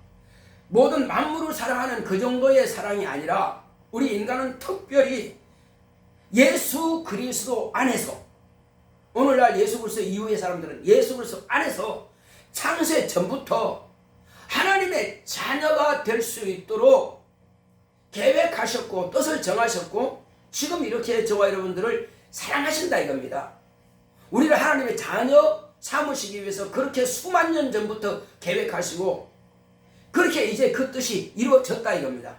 모든 만물을 사랑하는 그 정도의 사랑이 아니라 우리 인간은 특별히 예수 그리스도 안에서, 오늘날 예수 그리스도 이후의 사람들은 예수 그리스도 안에서 창세 전부터 하나님의 자녀가 될 수 있도록 계획하셨고 뜻을 정하셨고 지금 이렇게 저와 여러분들을 사랑하신다 이겁니다. 우리를 하나님의 자녀 삼으시기 위해서 그렇게 수만 년 전부터 계획하시고 그렇게 이제 그 뜻이 이루어졌다 이겁니다.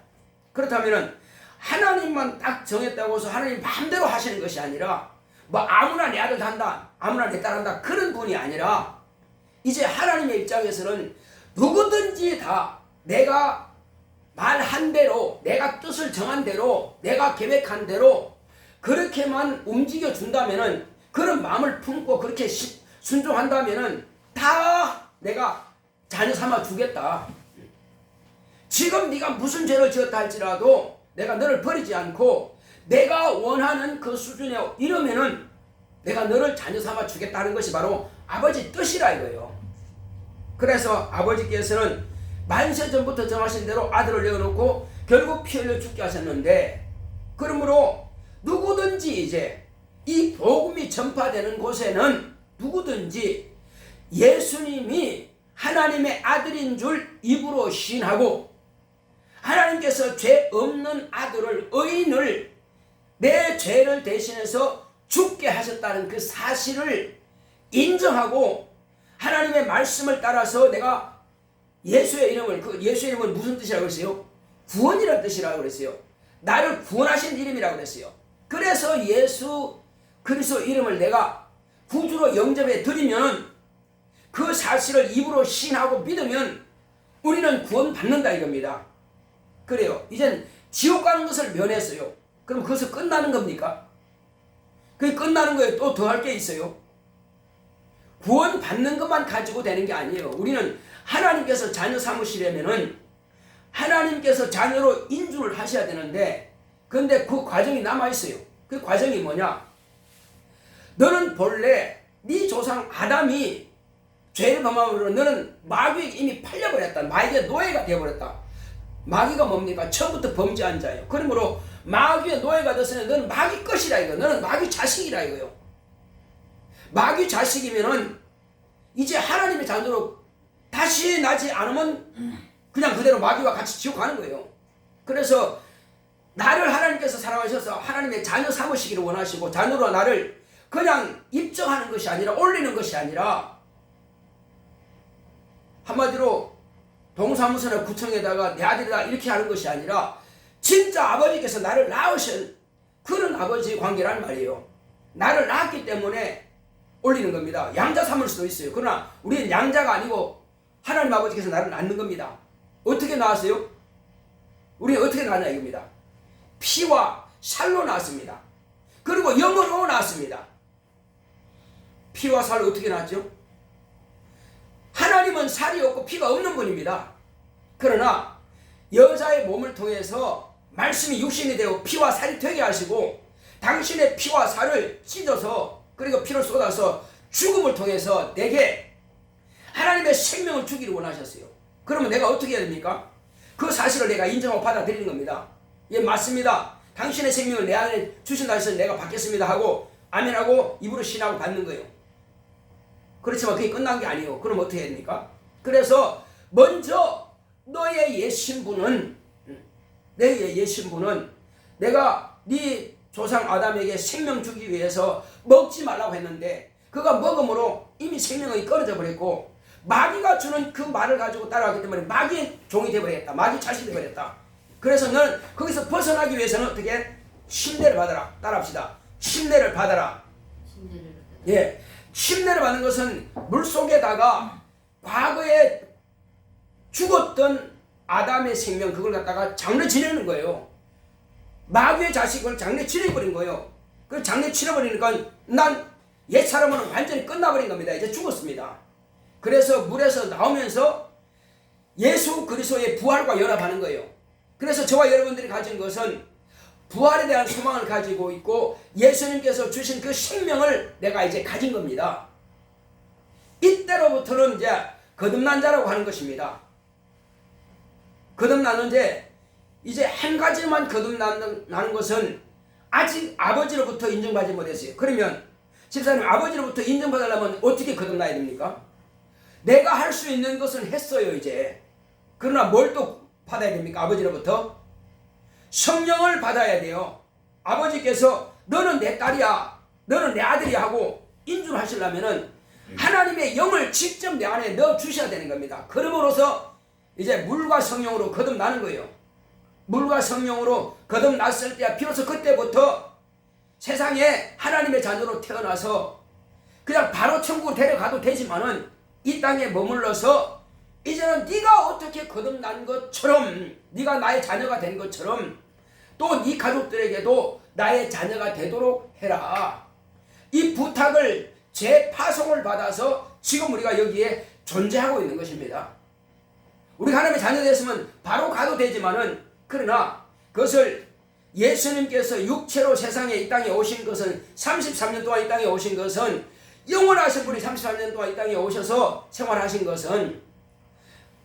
그렇다면 하나님만 딱 정했다고 해서 하나님 마음대로 하시는 것이 아니라 뭐 아무나 내 아들 한다, 아무나 내 딸 한다 그런 분이 아니라 이제 하나님의 입장에서는 누구든지 다 내가 말한 대로, 내가 뜻을 정한 대로, 내가 계획한 대로 그렇게만 움직여 준다면은, 그런 마음을 품고 그렇게 순종한다면은 다 내가 자녀 삼아 주겠다. 지금 네가 무슨 죄를 지었다 할지라도 내가 너를 버리지 않고 내가 원하는 그 수준에 이르면은 내가 너를 자녀 삼아 주겠다는 것이 바로 아버지 뜻이라 이거예요. 그래서 아버지께서는 만세 전부터 정하신 대로 아들을 내어놓고 결국 피 흘려 죽게 하셨는데, 그러므로 누구든지 이제 이 복음이 전파되는 곳에는 누구든지 예수님이 하나님의 아들인 줄 입으로 시인하고 하나님께서 죄 없는 아들을, 의인을 내 죄를 대신해서 죽게 하셨다는 그 사실을 인정하고 하나님의 말씀을 따라서 내가 예수의 이름을, 그 예수의 이름은 무슨 뜻이라고 그랬어요? 구원이라는 뜻이라고 그랬어요. 나를 구원하신 이름이라고 그랬어요. 그래서 예수 그리스도 이름을 내가 구주로 영접해 드리면 그 사실을 입으로 신하고 믿으면 우리는 구원받는다 이겁니다. 그래요. 이젠 지옥 가는 것을 면했어요. 그럼 그것은 끝나는 겁니까? 그게 끝나는 거예요. 또 더 할 게 있어요. 구원 받는 것만 가지고 되는 게 아니에요. 우리는 하나님께서 자녀 삼으시려면은 하나님께서 자녀로 인준을 하셔야 되는데, 그런데 그 과정이 남아 있어요. 그 과정이 뭐냐? 너는 본래 네 조상 아담이 죄를 범함으로 너는 마귀에게 이미 팔려버렸다. 마귀의 노예가 되어버렸다. 마귀가 뭡니까? 처음부터 범죄한 자예요. 그러므로 마귀의 노예가 됐으니 너는 마귀 것이라 이거. 너는 마귀 자식이라 이거요. 마귀 자식이면은 이제 하나님의 자녀로 다시 나지 않으면 그냥 그대로 마귀와 같이 지옥 가는 거예요. 그래서 나를 하나님께서 사랑하셔서 하나님의 자녀 삼으시기를 원하시고 자녀로 나를 그냥 입증하는 것이 아니라, 올리는 것이 아니라, 한마디로 동사무소나 구청에다가 내 아들이다 이렇게 하는 것이 아니라 진짜 아버지께서 나를 낳으신 그런 아버지의 관계란 말이에요. 나를 낳았기 때문에 올리는 겁니다. 양자 삼을 수도 있어요. 그러나 우리는 양자가 아니고 하나님 아버지께서 나를 낳는 겁니다. 어떻게 낳았어요? 우리 어떻게 낳았냐 이겁니다. 피와 살로 낳았습니다. 그리고 영으로 낳았습니다. 피와 살로 어떻게 낳았죠? 하나님은 살이 없고 피가 없는 분입니다. 그러나 여자의 몸을 통해서 말씀이 육신이 되어 피와 살이 되게 하시고 당신의 피와 살을 찢어서 그리고 피를 쏟아서 죽음을 통해서 내게 하나님의 생명을 주기를 원하셨어요. 그러면 내가 어떻게 해야 됩니까? 그 사실을 내가 인정하고 받아들이는 겁니다. 예, 맞습니다. 당신의 생명을 내 안에 주신다 해서 내가 받겠습니다 하고 아멘하고 입으로 신하고 받는 거예요. 그렇지만 그게 끝난 게 아니에요. 그럼 어떻게 해야 됩니까? 그래서 먼저 너의 옛 신분은, 내 옛 신분은 내가 네 조상 아담에게 생명 주기 위해서 먹지 말라고 했는데 그가 먹음으로 이미 생명이 끊어져 버렸고 마귀가 주는 그 말을 가지고 따라가기 때문에 마귀의 종이 되어버렸다. 마귀 자식이 되어버렸다. 그래서 너는 거기서 벗어나기 위해서는 어떻게? 침례를 받아라. 따라합시다. 침례를 받아라. 예, 침례를 받는 것은 물속에다가 과거에 죽었던 아담의 생명 그걸 갖다가 장례 지내는 거예요. 마귀의 자식을 장례 치러버린 거예요. 그 장례 치러버리니까 난 옛사람은 완전히 끝나버린 겁니다. 이제 죽었습니다. 그래서 물에서 나오면서 예수 그리스도의 부활과 연합하는 거예요. 그래서 저와 여러분들이 가진 것은 부활에 대한 소망을 가지고 있고 예수님께서 주신 그 생명을 내가 이제 가진 겁니다. 이때로부터는 이제 거듭난 자라고 하는 것입니다. 거듭났는데 이제 한 가지만 거듭나는 것은 아직 아버지로부터 인정받지 못했어요. 그러면 집사님, 아버지로부터 인정받으려면 어떻게 거듭나야 됩니까? 내가 할 수 있는 것은 했어요 이제. 그러나 뭘 또 받아야 됩니까? 아버지로부터 성령을 받아야 돼요. 아버지께서 너는 내 딸이야, 너는 내 아들이야 하고 인준하시려면은 하나님의 영을 직접 내 안에 넣어 주셔야 되는 겁니다. 그러므로서 이제 물과 성령으로 거듭나는 거예요. 물과 성령으로 거듭났을 때 비로소 그때부터 세상에 하나님의 자녀로 태어나서 그냥 바로 천국으로 데려가도 되지만은 이 땅에 머물러서 이제는 네가 어떻게 거듭난 것처럼, 네가 나의 자녀가 된 것처럼 또 네 가족들에게도 나의 자녀가 되도록 해라. 이 부탁을 재파송을 받아서 지금 우리가 여기에 존재하고 있는 것입니다. 우리가 하나님의 자녀 됐으면 바로 가도 되지만은, 그러나 그것을 예수님께서 육체로 세상에 이 땅에 오신 것은 33년 동안 이 땅에 오신 것은, 영원하신 분이 33년 동안 이 땅에 오셔서 생활하신 것은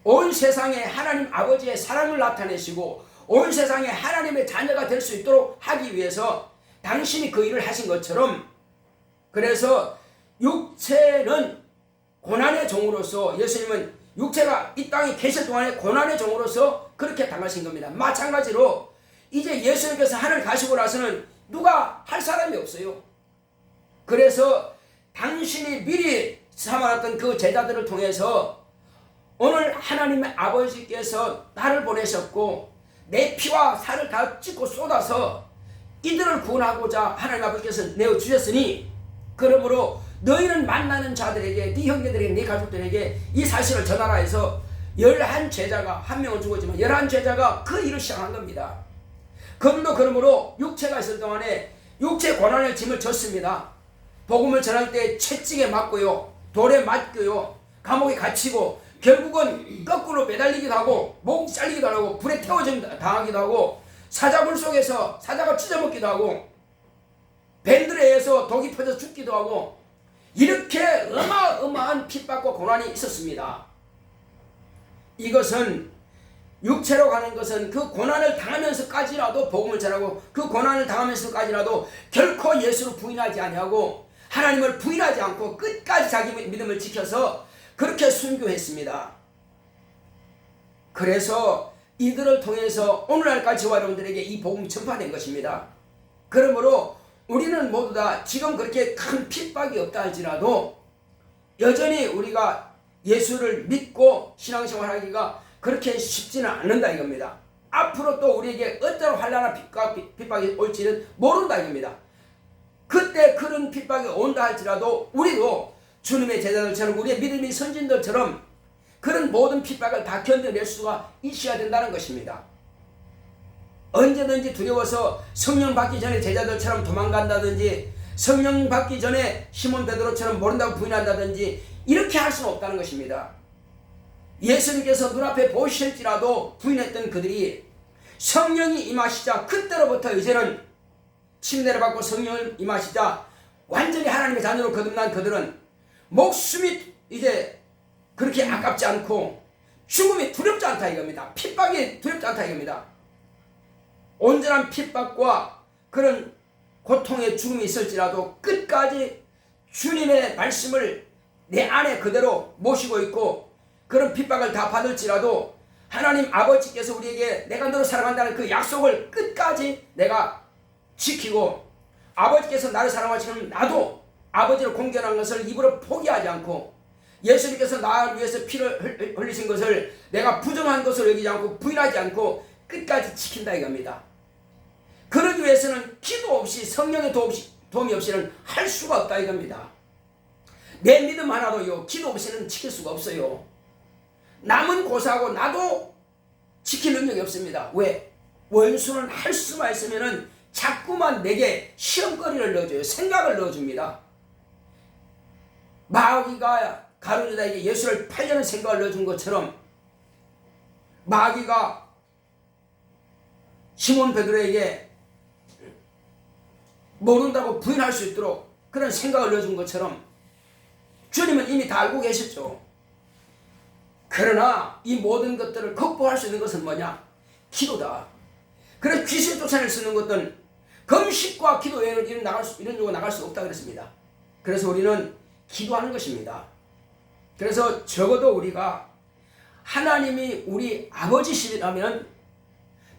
온 세상에 하나님 아버지의 사랑을 나타내시고 온 세상에 하나님의 자녀가 될 수 있도록 하기 위해서 당신이 그 일을 하신 것처럼, 그래서 육체는 고난의 종으로서, 예수님은 육체가 이 땅에 계실 동안에 고난의 종으로서 그렇게 당하신 겁니다. 마찬가지로 이제 예수님께서 하늘 가시고 나서는 누가 할 사람이 없어요. 그래서 당신이 미리 삼아놨던 그 제자들을 통해서 오늘 하나님의 아버지께서 나를 보내셨고 내 피와 살을 다 찢고 쏟아서 이들을 구원하고자 하나님 아버지께서 내어주셨으니, 그러므로 너희는 만나는 자들에게, 네 형제들에게, 네 가족들에게 이 사실을 전하라 해서 11제자가, 한 명은 죽었지만 11제자가 그 일을 시작한 겁니다. 그분도 그러므로 육체가 있을 동안에 육체 고난의 짐을 졌습니다. 복음을 전할 때 채찍에 맞고요, 돌에 맞고요, 감옥에 갇히고 결국은 거꾸로 매달리기도 하고 목 잘리기도 하고 불에 태워져 당하기도 하고 사자굴 속에서 사자가 찢어먹기도 하고 밴들에 의해서 독이 퍼져 죽기도 하고 이렇게 어마어마한 핍박과 고난이 있었습니다. 이것은 육체로 가는 것은 그 고난을 당하면서까지라도 복음을 전하고 그 고난을 당하면서까지라도 결코 예수를 부인하지 아니하고 하나님을 부인하지 않고 끝까지 자기 믿음을 지켜서 그렇게 순교했습니다. 그래서 이들을 통해서 오늘날까지 저와 여러분들에게 이 복음이 전파된 것입니다. 그러므로 우리는 모두 다 지금 그렇게 큰 핍박이 없다 할지라도 여전히 우리가 예수를 믿고 신앙생활하기가 그렇게 쉽지는 않는다 이겁니다. 앞으로 또 우리에게 어떤 환난과 핍박이 올지는 모른다 이겁니다. 그때 그런 핍박이 온다 할지라도 우리도 주님의 제자들처럼, 우리의 믿음의 선진들처럼 그런 모든 핍박을 다 견뎌낼 수가 있어야 된다는 것입니다. 언제든지 두려워서 성령 받기 전에 제자들처럼 도망간다든지, 성령 받기 전에 시몬 베드로처럼 모른다고 부인한다든지 이렇게 할 수는 없다는 것입니다. 예수님께서 눈앞에 보실지라도 부인했던 그들이 성령이 임하시자 그때로부터 이제는 침례를 받고 성령을 임하시자 완전히 하나님의 자녀로 거듭난 그들은 목숨이 이제 그렇게 아깝지 않고 죽음이 두렵지 않다 이겁니다. 핍박이 두렵지 않다 이겁니다. 온전한 핍박과 그런 고통의 죽음이 있을지라도 끝까지 주님의 말씀을 내 안에 그대로 모시고 있고 그런 핍박을 다 받을지라도 하나님 아버지께서 우리에게 내가 너를 사랑한다는 그 약속을 끝까지 내가 지키고, 아버지께서 나를 사랑하시면 나도 아버지를 공경한 것을 입으로 포기하지 않고, 예수님께서 나를 위해서 피를 흘리신 것을 내가 부정한 것을 여기지 않고 부인하지 않고 끝까지 지킨다 이겁니다. 그러기 위해서는 기도 없이, 성령의 도움이 없이는 할 수가 없다 이겁니다. 내 믿음 하나도요 기도 없이는 지킬 수가 없어요. 남은 고사하고 나도 지킬 능력이 없습니다. 왜? 원수는 할 수만 있으면은 자꾸만 내게 시험거리를 넣어줘요. 생각을 넣어줍니다. 마귀가 가룟유다에게 예수를 팔려는 생각을 넣어준 것처럼 마귀가 시몬 베드로에게 모른다고 부인할 수 있도록 그런 생각을 넣어준 것처럼 주님은 이미 다 알고 계셨죠. 그러나 이 모든 것들을 극복할 수 있는 것은 뭐냐? 기도다. 그래서 귀신 쫓아낼 수 있는 것들은 금식과 기도 외에는 이런 쪽으로 나갈 수 없다 그랬습니다. 그래서 우리는 기도하는 것입니다. 그래서 적어도 우리가 하나님이 우리 아버지시라면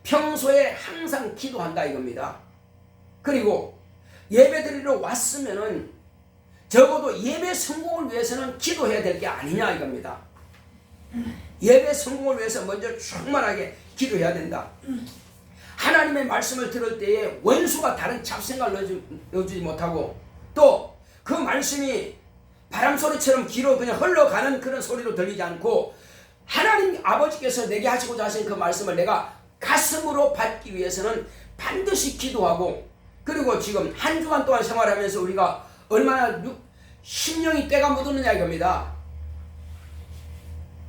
평소에 항상 기도한다 이겁니다. 그리고 예배드리러 왔으면은 적어도 예배 성공을 위해서는 기도해야 될 게 아니냐 이겁니다. 예배 성공을 위해서 먼저 충만하게 기도해야 된다. 하나님의 말씀을 들을 때에 원수가 다른 잡생각을 넣어주지 못하고 또 그 말씀이 바람소리처럼 귀로 그냥 흘러가는 그런 소리로 들리지 않고 하나님 아버지께서 내게 하시고자 하신 그 말씀을 내가 가슴으로 받기 위해서는 반드시 기도하고 그리고 지금 한 주간 동안 생활하면서 우리가 얼마나 심령이 때가 묻었느냐 이겁니다.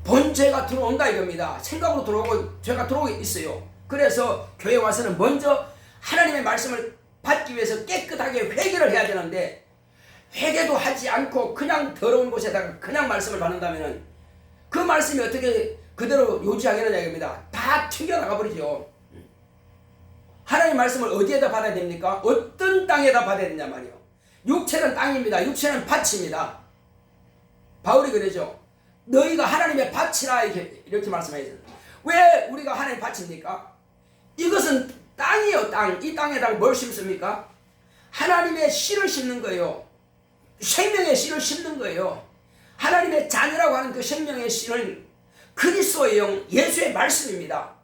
본죄가 들어온다 이겁니다. 생각으로 들어오고 죄가 들어오고 있어요. 그래서 교회 와서는 먼저 하나님의 말씀을 받기 위해서 깨끗하게 회개를 해야 되는데 회개도 하지 않고 그냥 더러운 곳에다가 그냥 말씀을 받는다면 그 말씀이 어떻게 그대로 유지하겠느냐 이겁니다. 다 튕겨나가 버리죠. 하나님의 말씀을 어디에다 받아야 됩니까? 어떤 땅에다 받아야 되냐 말이요. 육체는 땅입니다. 육체는 밭입니다. 바울이 그러죠. 너희가 하나님의 밭이라 이렇게 말씀하셨어요. 왜 우리가 하나님의 밭입니까? 이것은 땅이요 땅. 이 땅에다가 뭘 심습니까? 하나님의 씨를 심는 거예요. 생명의 씨를 심는 거예요. 하나님의 자녀라고 하는 그 생명의 씨는 그리스도의 영 예수의 말씀입니다.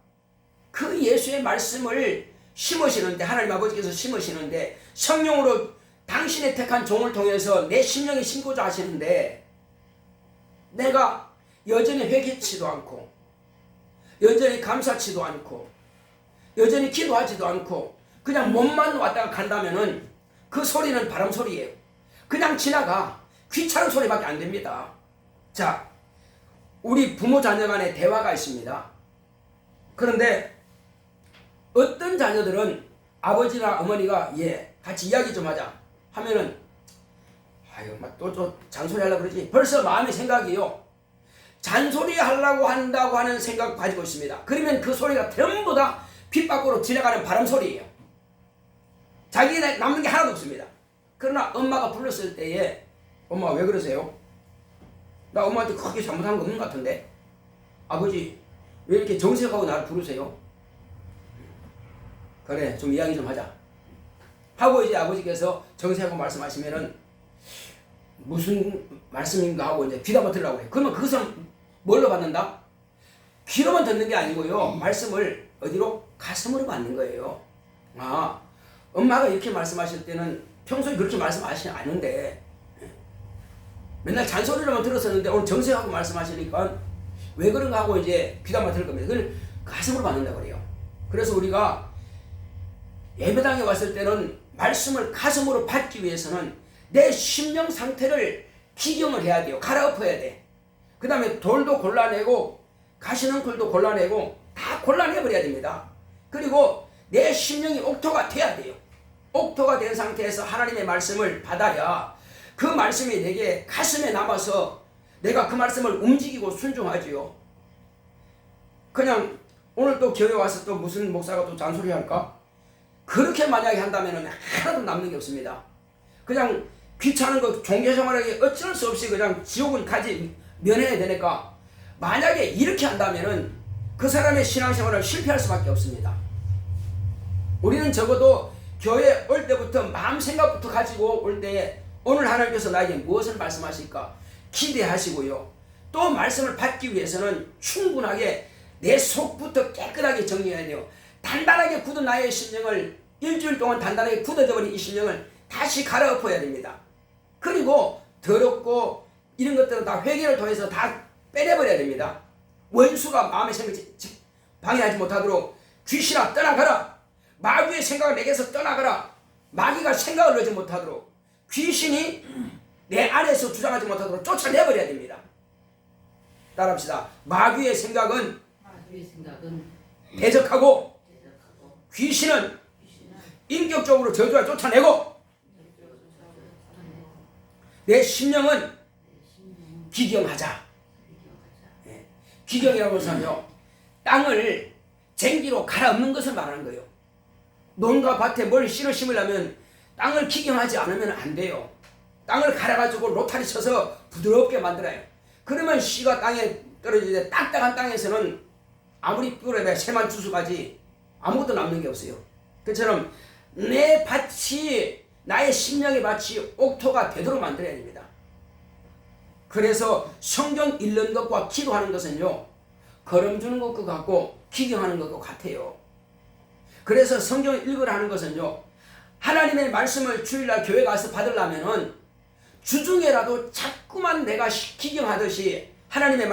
그 예수의 말씀을 심으시는데 하나님 아버지께서 심으시는데 성령으로 당신의 택한 종을 통해서 내 심령에 심고자 하시는데 내가 여전히 회개치도 않고 여전히 감사치도 않고 여전히 기도하지도 않고 그냥 몸만 왔다가 간다면은 그 소리는 바람 소리예요. 그냥 지나가. 귀찮은 소리밖에 안 됩니다. 자, 우리 부모 자녀 간의 대화가 있습니다. 그런데 어떤 자녀들은 아버지나 어머니가 같이 이야기 좀 하자 하면은 아유 또 잔소리 하려고 그러지. 벌써 마음의 생각이요. 잔소리 하려고 한다고 하는 생각 가지고 있습니다. 그러면 그 소리가 전부 다 빛 밖으로 지나가는 바람 소리예요. 자기에 남는 게 하나도 없습니다. 그러나 엄마가 불렀을 때에 엄마 왜 그러세요? 나 엄마한테 크게 잘못한 거 없는 것 같은데 아버지 왜 이렇게 정색하고 나를 부르세요? 그래 좀 이야기 좀 하자 하고 이제 아버지께서 정색하고 말씀하시면은 무슨 말씀인가 하고 이제 귀담아 들으라고 해요. 그러면 그것은 뭘로 받는다? 귀로만 듣는 게 아니고요. 말씀을 어디로? 가슴으로 받는 거예요. 아 엄마가 이렇게 말씀하실 때는 평소에 그렇게 말씀하시지 않는데 맨날 잔소리로만 들었었는데 오늘 정색하고 말씀하시니까 왜 그런가 하고 이제 귀담아 들을 겁니다. 그걸 가슴으로 받는다고 그래요. 그래서 우리가 예배당에 왔을 때는 말씀을 가슴으로 받기 위해서는 내 심령 상태를 기경을 해야 돼요. 갈아엎어야 돼. 그 다음에 돌도 골라내고 가시능쿨도 골라내고 다 골라내버려야 됩니다. 그리고 내 심령이 옥토가 돼야 돼요. 옥토가 된 상태에서 하나님의 말씀을 받아야 그 말씀이 내게 가슴에 남아서 내가 그 말씀을 움직이고 순종하지요. 그냥 오늘 또 교회 와서 또 무슨 목사가 또 잔소리 할까? 그렇게 만약에 한다면 하나도 남는 게 없습니다. 그냥 귀찮은 거 종교생활하기 어쩔 수 없이 그냥 지옥은 가지 면해야 되니까 만약에 이렇게 한다면 그 사람의 신앙생활을 실패할 수밖에 없습니다. 우리는 적어도 교회 올 때부터 마음 생각부터 가지고 올 때에 오늘 하나님께서 나에게 무엇을 말씀하실까 기대하시고요. 또 말씀을 받기 위해서는 충분하게 내 속부터 깨끗하게 정리해야 돼요. 단단하게 굳은 나의 심령을 일주일 동안 단단하게 굳어져 버린 이 심령을 다시 갈아엎어야 됩니다. 그리고 더럽고 이런 것들은 다 회개를 통해서 다 빼내버려야 됩니다. 원수가 마음의 생각을 방해하지 못하도록 귀신아 떠나가라. 마귀의 생각을 내게서 떠나가라. 마귀가 생각을 넣지 못하도록 귀신이 내 안에서 주장하지 못하도록 쫓아내버려야 됩니다. 따라합시다. 마귀의 생각은 대적하고 귀신은 인격적으로 저주와 쫓아내고 내 심령은 기경하자. 기경이라고 해서요, 땅을 쟁기로 갈아엎는 것을 말하는 거예요. 논과 밭에 뭘 씨를 심으려면 땅을 기경하지 않으면 안 돼요. 땅을 갈아가지고 로타리 쳐서 부드럽게 만들어요. 그러면 씨가 땅에 떨어지는데 딱딱한 땅에서는 아무리 뿌려야 새만 주스까지 아무것도 남는 게 없어요. 그처럼 내 밭이, 나의 심령의 밭이 옥토가 되도록 만들어야 됩니다. 그래서 성경 읽는 것과 기도하는 것은요, 걸음 주는 것과 같고 기경하는 것과 같아요. 그래서 성경을 읽으라 하는 것은요, 하나님의 말씀을 주일날 교회 가서 받으려면은 주중에라도 자꾸만 내가 기경하듯이 하나님의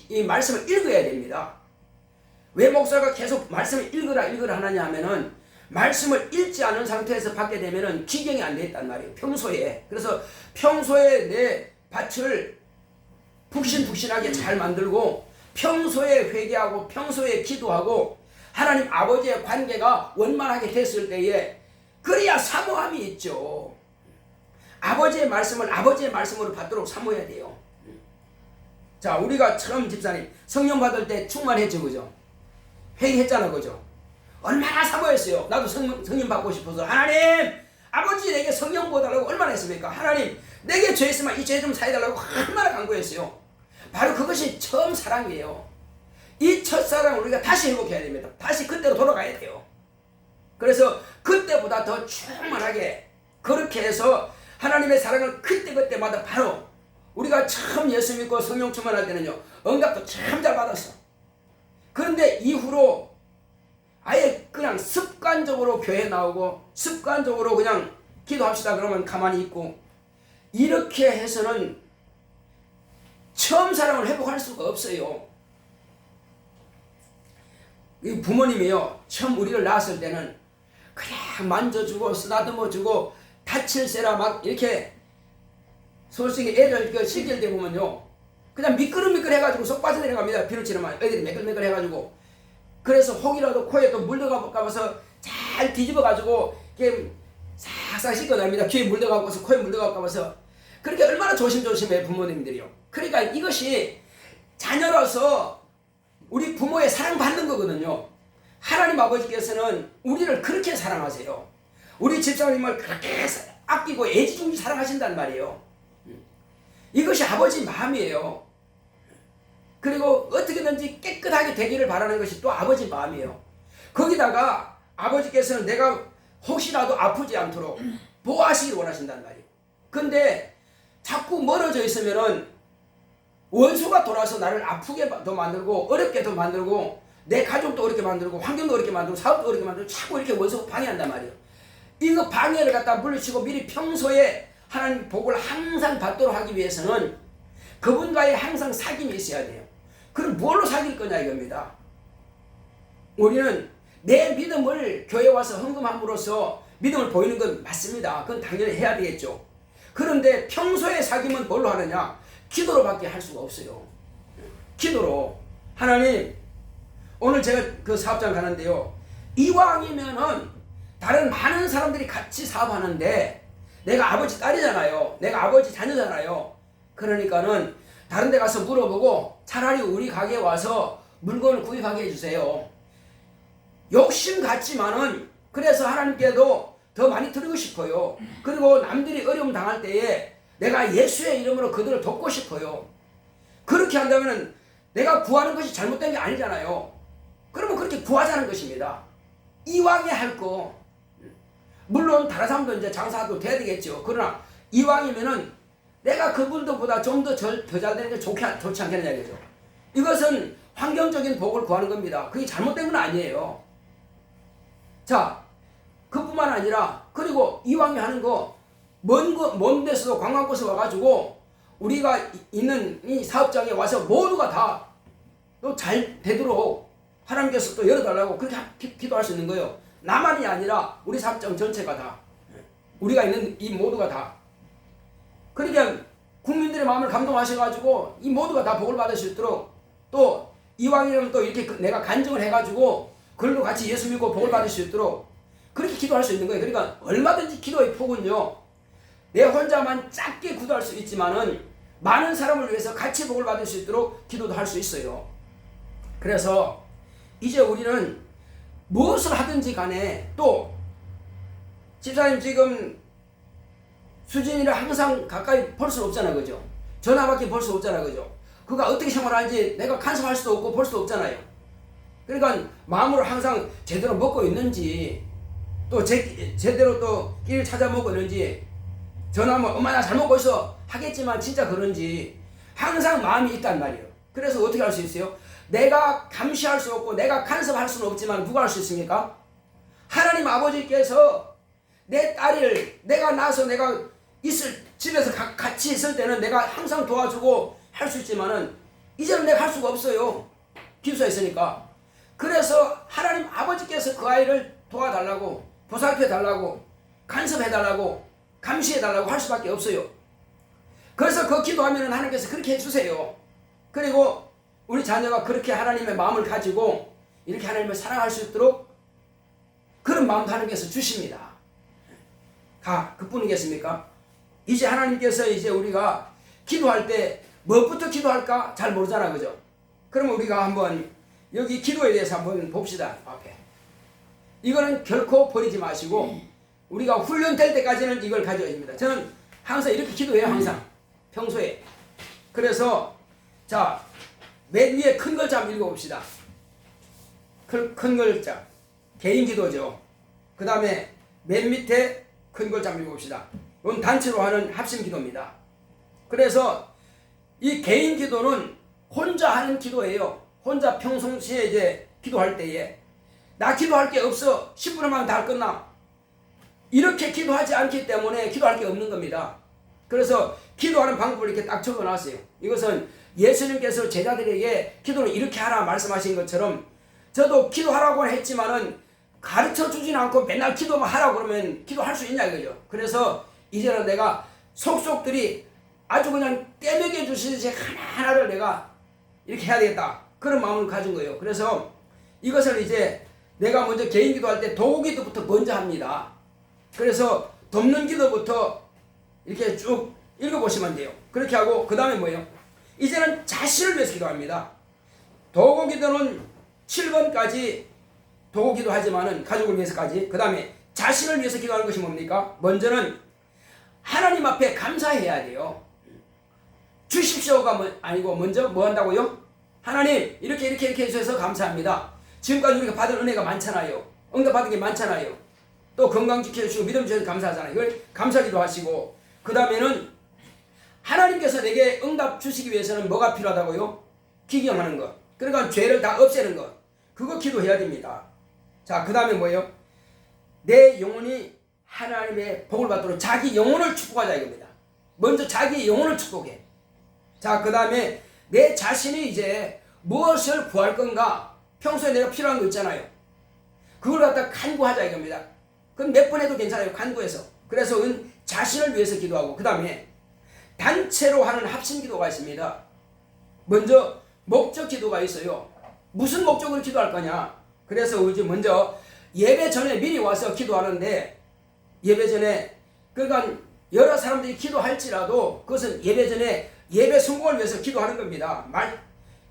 이 말씀을 읽어야 됩니다. 왜 목사가 계속 말씀을 읽으라 하느냐 하면은, 말씀을 읽지 않은 상태에서 받게 되면은 기경이 안 돼 있단 말이에요. 평소에. 그래서 평소에 내 밭을 푹신푹신하게 잘 만들고, 평소에 회개하고 평소에 기도하고 하나님 아버지의 관계가 원만하게 됐을 때에, 그래야 사모함이 있죠. 아버지의 말씀을 아버지의 말씀으로 받도록 사모해야 돼요. 자, 우리가 처음 집사님 성령 받을 때 충만했죠, 그죠? 회개했잖아, 그죠? 얼마나 사모했어요. 나도 성령 받고 싶어서. 하나님, 아버지 내게 성령 부어달라고 얼마나 했습니까? 하나님, 내게 죄 있으면 이 죄 좀 사해달라고 얼마나 간구했어요. 바로 그것이 처음 사랑이에요. 이 첫사랑을 우리가 다시 회복해야 됩니다. 다시 그때로 돌아가야 돼요. 그래서 그때보다 더 충만하게 그렇게 해서 하나님의 사랑을 그때마다 바로, 우리가 처음 예수 믿고 성령 충만할 때는요, 응답도 참 잘 받았어. 그런데 이후로 아예 그냥 습관적으로 교회 나오고 습관적으로 그냥 기도합시다 그러면 가만히 있고, 이렇게 해서는 처음 사랑을 회복할 수가 없어요. 이 부모님이요, 처음 우리를 낳았을 때는 그냥 만져주고 쓰다듬어주고 다칠세라 막 이렇게, 솔직히 애들 시킬 때 보면요, 그냥 미끌미끌 해가지고 속 빠져내려갑니다. 비누칠하면 애들이 매끌매끌 해가지고. 그래서 혹이라도 코에 또 물들어가 봐서 잘 뒤집어가지고 이렇게 싹싹 씻어냅니다. 귀에 물들어가고서 코에 물들어가 봐서. 그렇게 얼마나 조심조심해 부모님들이요. 그러니까 이것이 자녀로서 우리 부모의 사랑받는 거거든요. 하나님 아버지께서는 우리를 그렇게 사랑하세요. 우리 집사님을 그렇게 아끼고 애지중지 사랑하신단 말이에요. 이것이 아버지 마음이에요. 그리고 어떻게든지 깨끗하게 되기를 바라는 것이 또 아버지 마음이에요. 거기다가 아버지께서는 내가 혹시라도 아프지 않도록 보호하시길 원하신단 말이에요. 근데 자꾸 멀어져 있으면은 원수가 돌아서 나를 아프게 더 만들고 어렵게 더 만들고 내 가족도 어렵게 만들고 환경도 어렵게 만들고 사업도 어렵게 만들고 자꾸 이렇게 원수가 방해한단 말이에요. 이거 방해를 갖다 물리치고 미리 평소에 하나님 복을 항상 받도록 하기 위해서는 그분과의 항상 사귐이 있어야 돼요. 그럼 뭘로 사귈 거냐 이겁니다. 우리는 내 믿음을 교회 와서 헌금함으로써 믿음을 보이는 건 맞습니다. 그건 당연히 해야 되겠죠. 그런데 평소에 사귐은 뭘로 하느냐? 기도로 밖에 할 수가 없어요. 기도로. 하나님, 오늘 제가 그 사업장 가는데요, 이왕이면은 다른 많은 사람들이 같이 사업하는데 내가 아버지 딸이잖아요. 내가 아버지 자녀잖아요. 그러니까는 다른 데 가서 물어보고 차라리 우리 가게에 와서 물건을 구입하게 해주세요. 욕심 같지만은 그래서 하나님께도 더 많이 드리고 싶어요. 그리고 남들이 어려움 당할 때에 내가 예수의 이름으로 그들을 돕고 싶어요. 그렇게 한다면 내가 구하는 것이 잘못된 게 아니잖아요. 그러면 그렇게 구하자는 것입니다. 이왕에 할 거, 물론 다른 사람도 이제 장사도 돼야 되겠죠. 그러나 이왕이면은 내가 그분들보다 좀 더 잘 되는 게 좋지 않겠느냐 이거죠. 이것은 환경적인 복을 구하는 겁니다. 그게 잘못된 건 아니에요. 자, 그뿐만 아니라 그리고 이왕에 하는 거 먼 데서도 관광버스 와가지고 우리가 있는 이 사업장에 와서 모두가 다 또 잘 되도록 하나님께서 또 열어달라고 그렇게 기도할 수 있는 거예요. 나만이 아니라 우리 사업장 전체가 다, 우리가 있는 이 모두가 다. 그러니까 국민들의 마음을 감동하셔가지고 이 모두가 다 복을 받을 수 있도록, 또 이왕이면 또 이렇게 내가 간증을 해가지고 그걸로 같이 예수 믿고 복을 받을 수 있도록 그렇게 기도할 수 있는 거예요. 그러니까 얼마든지 기도의 폭은요, 내 혼자만 짧게 기도할 수 있지만은 많은 사람을 위해서 같이 복을 받을 수 있도록 기도도 할 수 있어요. 그래서 이제 우리는 무엇을 하든지 간에 또 집사님 지금 수진이를 항상 가까이 볼 수 없잖아, 그죠? 전화밖에 볼 수 없잖아, 그죠? 그가 어떻게 생활하는지 내가 간섭할 수도 없고 볼 수 없잖아요. 그러니까 마음으로 항상 제대로 먹고 있는지 또 제대로 또 길 찾아 먹고 있는지 전화하면 엄마 나 잘 먹고 있어 하겠지만 진짜 그런지 항상 마음이 있단 말이에요. 그래서 어떻게 할 수 있어요? 내가 감시할 수 없고 내가 간섭할 수는 없지만 누가 할 수 있습니까? 하나님 아버지께서 내 딸을 내가 낳아서 내가 집에서 같이 있을 때는 내가 항상 도와주고 할 수 있지만은 이제는 내가 할 수가 없어요. 기숙사에 있으니까. 그래서 하나님 아버지께서 그 아이를 도와달라고 보살펴달라고 간섭해달라고 감시해달라고 할 수밖에 없어요. 그래서 그 기도하면 하나님께서 그렇게 해주세요. 그리고 우리 자녀가 그렇게 하나님의 마음을 가지고 이렇게 하나님을 사랑할 수 있도록 그런 마음도 하나님께서 주십니다. 다 그뿐이겠습니까? 이제 하나님께서 이제 우리가 기도할 때 무엇부터 기도할까 잘 모르잖아, 그죠? 그러면 우리가 한번 여기 기도에 대해서 한번 봅시다. 앞에 이거는 결코 버리지 마시고 우리가 훈련될 때까지는 이걸 가져야 됩니다. 저는 항상 이렇게 기도해요. 항상 평소에. 그래서 자, 맨 위에 큰 글자 한번 읽어봅시다. 큰 글자 개인 기도죠. 그 다음에 맨 밑에 큰 글자 한번 읽어봅시다. 이건 단체로 하는 합심 기도입니다. 그래서 이 개인 기도는 혼자 하는 기도예요. 혼자 평상시에 이제 기도할 때에 나 기도할 게 없어 10분 하면 다 끝나 이렇게 기도하지 않기 때문에 기도할 게 없는 겁니다. 그래서 기도하는 방법을 이렇게 딱 적어놨어요. 이것은 예수님께서 제자들에게 기도를 이렇게 하라 말씀하신 것처럼 저도 기도하라고 했지만은 가르쳐 주진 않고 맨날 기도만 하라고 그러면 기도할 수 있냐 이거죠. 그래서 이제는 내가 속속들이 아주 그냥 떼먹여 주시듯이 하나하나를 내가 이렇게 해야 되겠다 그런 마음을 가진 거예요. 그래서 이것을 이제 내가 먼저 개인 기도할 때 도구 기도부터 먼저 합니다. 그래서 돕는 기도부터 이렇게 쭉 읽어보시면 돼요. 그렇게 하고 그 다음에 뭐예요? 이제는 자신을 위해서 기도합니다. 도구 기도는 7번까지 도구 기도하지만은 가족을 위해서까지 그 다음에 자신을 위해서 기도하는 것이 뭡니까? 먼저는 하나님 앞에 감사해야 돼요. 주십시오가 아니고 먼저 뭐 한다고요? 하나님 이렇게 해주셔서 감사합니다. 지금까지 우리가 받은 은혜가 많잖아요. 응답받은 게 많잖아요. 또 건강 지켜주시고 믿음 주셔서 감사하잖아요. 이걸 감사기도 하시고 그 다음에는 하나님께서 내게 응답 주시기 위해서는 뭐가 필요하다고요? 기경하는 것. 그러니까 죄를 다 없애는 것. 그거 기도해야 됩니다. 자, 그 다음에 뭐예요? 내 영혼이 하나님의 복을 받도록 자기 영혼을 축복하자 이겁니다. 먼저 자기 영혼을 축복해. 자, 그 다음에 내 자신이 이제 무엇을 구할 건가? 평소에 내가 필요한 거 있잖아요. 그걸 갖다 간구하자 이겁니다. 그럼 몇 번 해도 괜찮아요. 간구해서. 그래서 자신을 위해서 기도하고 그 다음에 단체로 하는 합심 기도가 있습니다. 먼저 목적 기도가 있어요. 무슨 목적으로 기도할 거냐? 그래서 이제 먼저 예배 전에 미리 와서 기도하는데 예배 전에 그러니까 여러 사람들이 기도할지라도 그것은 예배 전에 예배 성공을 위해서 기도하는 겁니다.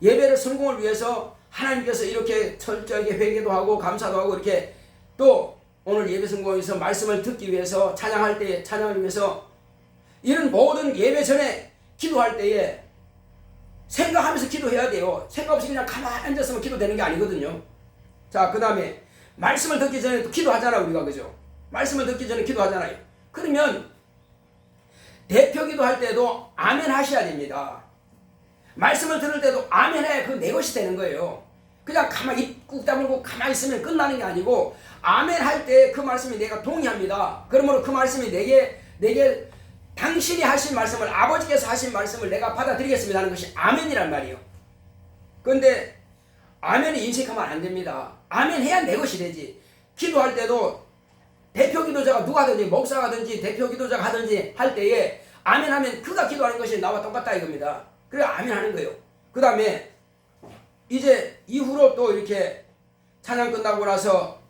예배를 성공을 위해서 하나님께서 이렇게 철저하게 회개도 하고 감사도 하고 이렇게 또 오늘 예배 성공을 위해서 말씀을 듣기 위해서 찬양할 때 찬양을 위해서 이런 모든 예배 전에 기도할 때에 생각하면서 기도해야 돼요. 생각 없이 그냥 가만히 앉았으면 기도되는 게 아니거든요. 자, 그 다음에 말씀을 듣기 전에 또 기도하잖아 우리가 그죠? 말씀을 듣기 전에 기도하잖아요. 그러면 대표 기도할 때도 아멘 하셔야 됩니다. 말씀을 들을 때도 아멘 해야 그 내 것이 되는 거예요. 그냥 가만히 입 꾹 다물고 가만히 있으면 끝나는 게 아니고 아멘 할 때 그 말씀이 내가 동의합니다. 그러므로 그 말씀이 내게 당신이 하신 말씀을 아버지께서 하신 말씀을 내가 받아들이겠습니다 하는 것이 아멘이란 말이에요. 그런데 아멘을 인식하면 안 됩니다. 아멘 해야 내 것이 되지. 기도할 때도 대표 기도자가 누가 하든지 목사가 하든지 대표 기도자가 하든지 할 때에 아멘 하면 그가 기도하는 것이 나와 똑같다 이겁니다. 그래 아멘 하는 거예요. 그 다음에 이제 이후로 또 이렇게 찬양 끝나고 나서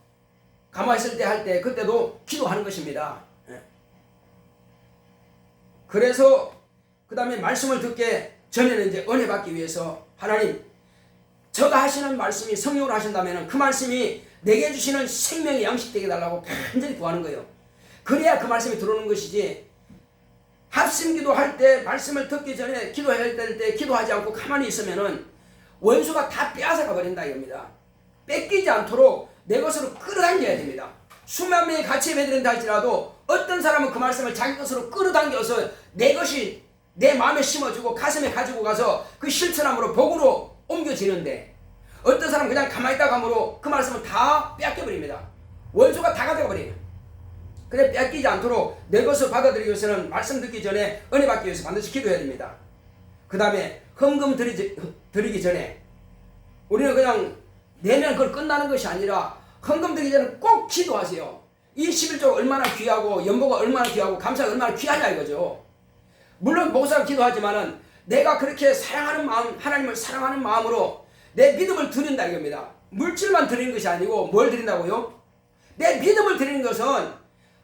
가만히 있을 때 할 때 그때도 기도하는 것입니다. 그래서 그 다음에 말씀을 듣게 전에는 이제 은혜 받기 위해서 하나님 저가 하시는 말씀이 성령으로 하신다면 그 말씀이 내게 주시는 생명의 양식 되게 달라고 간절히 구하는 거예요. 그래야 그 말씀이 들어오는 것이지 합심기도 할 때 말씀을 듣기 전에 기도해야 될 때 기도하지 않고 가만히 있으면은 원수가 다 빼앗아가 버린다 이겁니다. 뺏기지 않도록 내 것으로 끌어당겨야 됩니다. 수만 명이 같이 예배드린다 할지라도 어떤 사람은 그 말씀을 자기 것으로 끌어당겨서 내 것이 내 마음에 심어주고 가슴에 가지고 가서 그 실천함으로 복으로 옮겨지는데 어떤 사람은 그냥 가만히 있다가 함으로 그 말씀을 다 빼앗겨버립니다. 원수가 다 가져가 버려요. 그래 뺏기지 않도록 내 것을 받아들이기 위해서는 말씀 듣기 전에 은혜 받기 위해서 반드시 기도해야 됩니다. 그 다음에 헌금 드리기 전에 우리는 그냥 내면 그걸 끝나는 것이 아니라 헌금 드리기 전에 꼭 기도하세요. 이 11조가 얼마나 귀하고 연보가 얼마나 귀하고 감사가 얼마나 귀하냐 이거죠. 물론 목사가 기도하지만은 내가 그렇게 사랑하는 마음, 하나님을 사랑하는 마음으로 내 믿음을 드린다 이겁니다. 물질만 드리는 것이 아니고 뭘 드린다고요? 내 믿음을 드리는 것은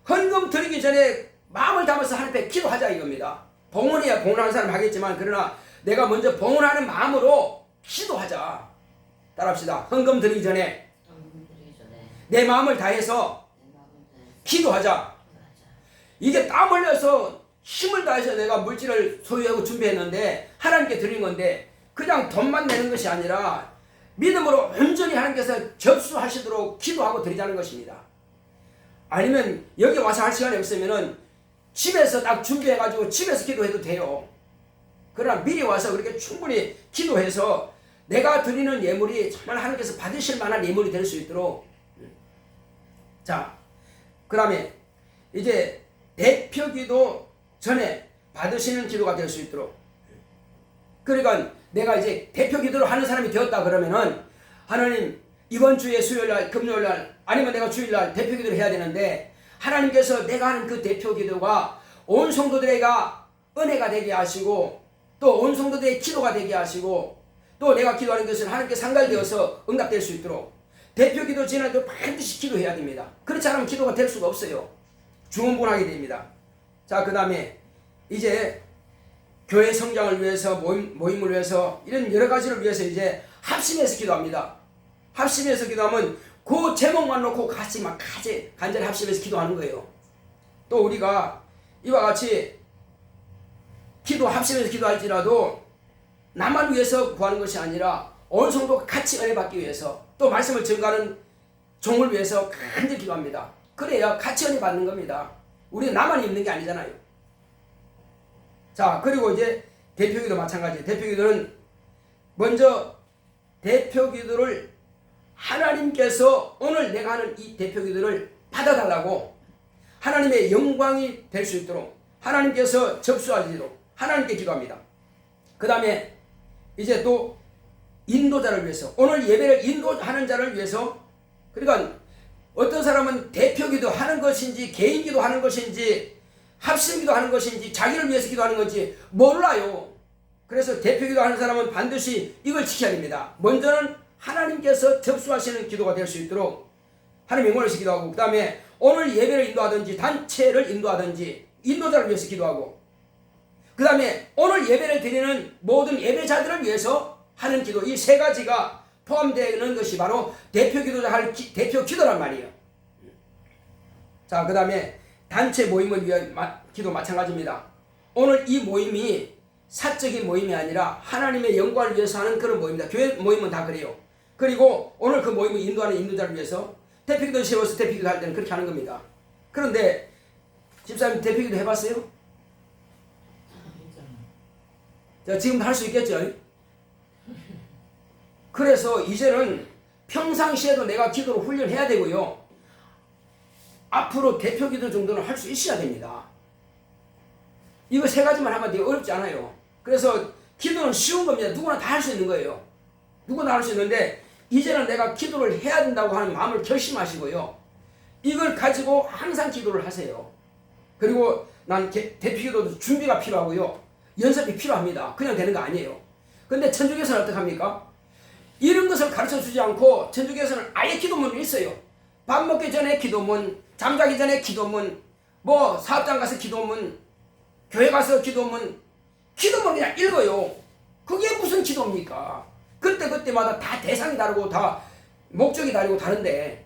헌금 드리기 전에 마음을 담아서 하나님 앞에 기도하자 이겁니다. 봉헌이야 봉헌하는 사람 하겠지만 그러나 내가 먼저 봉헌하는 마음으로 기도하자. 따라합시다. 헌금 드리기 전에 내 마음을 다해서 기도하자. 이게 땀 흘려서 힘을 다해서 내가 물질을 소유하고 준비했는데 하나님께 드린 건데 그냥 돈만 내는 것이 아니라 믿음으로 온전히 하나님께서 접수하시도록 기도하고 드리자는 것입니다. 아니면 여기 와서 할 시간이 없으면은 집에서 딱 준비해가지고 집에서 기도해도 돼요. 그러나 미리 와서 그렇게 충분히 기도해서 내가 드리는 예물이 정말 하나님께서 받으실 만한 예물이 될 수 있도록. 자, 그 다음에 이제 대표기도 전에 받으시는 기도가 될 수 있도록. 그러니까 내가 이제 대표기도를 하는 사람이 되었다 그러면은 하나님 이번 주에 수요일날 금요일날 아니면 내가 주일날 대표기도를 해야 되는데 하나님께서 내가 하는 그 대표기도가 온 성도들에게 은혜가 되게 하시고 또 온 성도들의 기도가 되게 하시고 또 내가 기도하는 것을 하나님께 상달되어서 응답될 수 있도록 대표기도 지나도 반드시 기도해야 됩니다. 그렇지 않으면 기도가 될 수가 없어요. 중언부언하게 됩니다. 자, 그 다음에 이제 교회 성장을 위해서 모임을 위해서 이런 여러 가지를 위해서 이제 합심해서 기도합니다. 합심해서 기도하면 그 제목만 놓고 같이 간절히 합심해서 기도하는 거예요. 또 우리가 이와 같이 합심해서 기도할지라도 나만 위해서 구하는 것이 아니라 온 성도가 같이 은혜 받기 위해서 또 말씀을 전가하는 종을 위해서 간절히 기도합니다. 그래야 같이 은혜 받는 겁니다. 우리 나만 있는 게 아니잖아요. 자, 그리고 이제 대표기도 마찬가지. 대표기도는 먼저 대표기도를 하나님께서 오늘 내가 하는 이 대표기도를 받아달라고 하나님의 영광이 될 수 있도록 하나님께서 접수하시도록 하나님께 기도합니다. 그 다음에 이제 또 인도자를 위해서 오늘 예배를 인도하는 자를 위해서 그러니까 어떤 사람은 대표기도 하는 것인지 개인기도 하는 것인지 합심기도 하는 것인지 자기를 위해서 기도하는 건지 몰라요. 그래서 대표기도 하는 사람은 반드시 이걸 지켜야 됩니다. 먼저는 하나님께서 접수하시는 기도가 될 수 있도록 하나님 영광을 위해서 기도하고 그 다음에 오늘 예배를 인도하든지 단체를 인도하든지 인도자를 위해서 기도하고 그 다음에 오늘 예배를 드리는 모든 예배자들을 위해서 하는 기도 이 세 가지가 포함되는 것이 바로 대표기도자 할 대표 기도란 말이에요. 자, 그 다음에 단체 모임을 위한 기도 마찬가지입니다. 오늘 이 모임이 사적인 모임이 아니라 하나님의 영광을 위해서 하는 그런 모임입니다. 교회 모임은 다 그래요. 그리고 오늘 그 모임을 인도하는 인도자를 위해서 대표기도 세워서 대표기도 할 때는 그렇게 하는 겁니다. 그런데 집사님 대표기도 해봤어요? 자, 지금 할 수 있겠죠? 그래서 이제는 평상시에도 내가 기도를 훈련해야 되고요. 앞으로 대표기도 정도는 할 수 있어야 됩니다. 이거 세 가지만 하면 되게 어렵지 않아요. 그래서 기도는 쉬운 겁니다. 누구나 다 할 수 있는 거예요. 누구나 할 수 있는데 이제는 내가 기도를 해야 된다고 하는 마음을 결심하시고요. 이걸 가지고 항상 기도를 하세요. 그리고 난 대표기도도 준비가 필요하고요. 연습이 필요합니다. 그냥 되는 거 아니에요. 근데 천주교에서는 어떡합니까? 이런 것을 가르쳐주지 않고 천주교에서는 아예 기도문이 있어요. 밥 먹기 전에 기도문, 잠자기 전에 기도문, 뭐 사업장 가서 기도문, 교회 가서 기도문, 기도만 그냥 읽어요. 그게 무슨 기도입니까? 그때마다 다 대상이 다르고 다 목적이 다르고 다른데,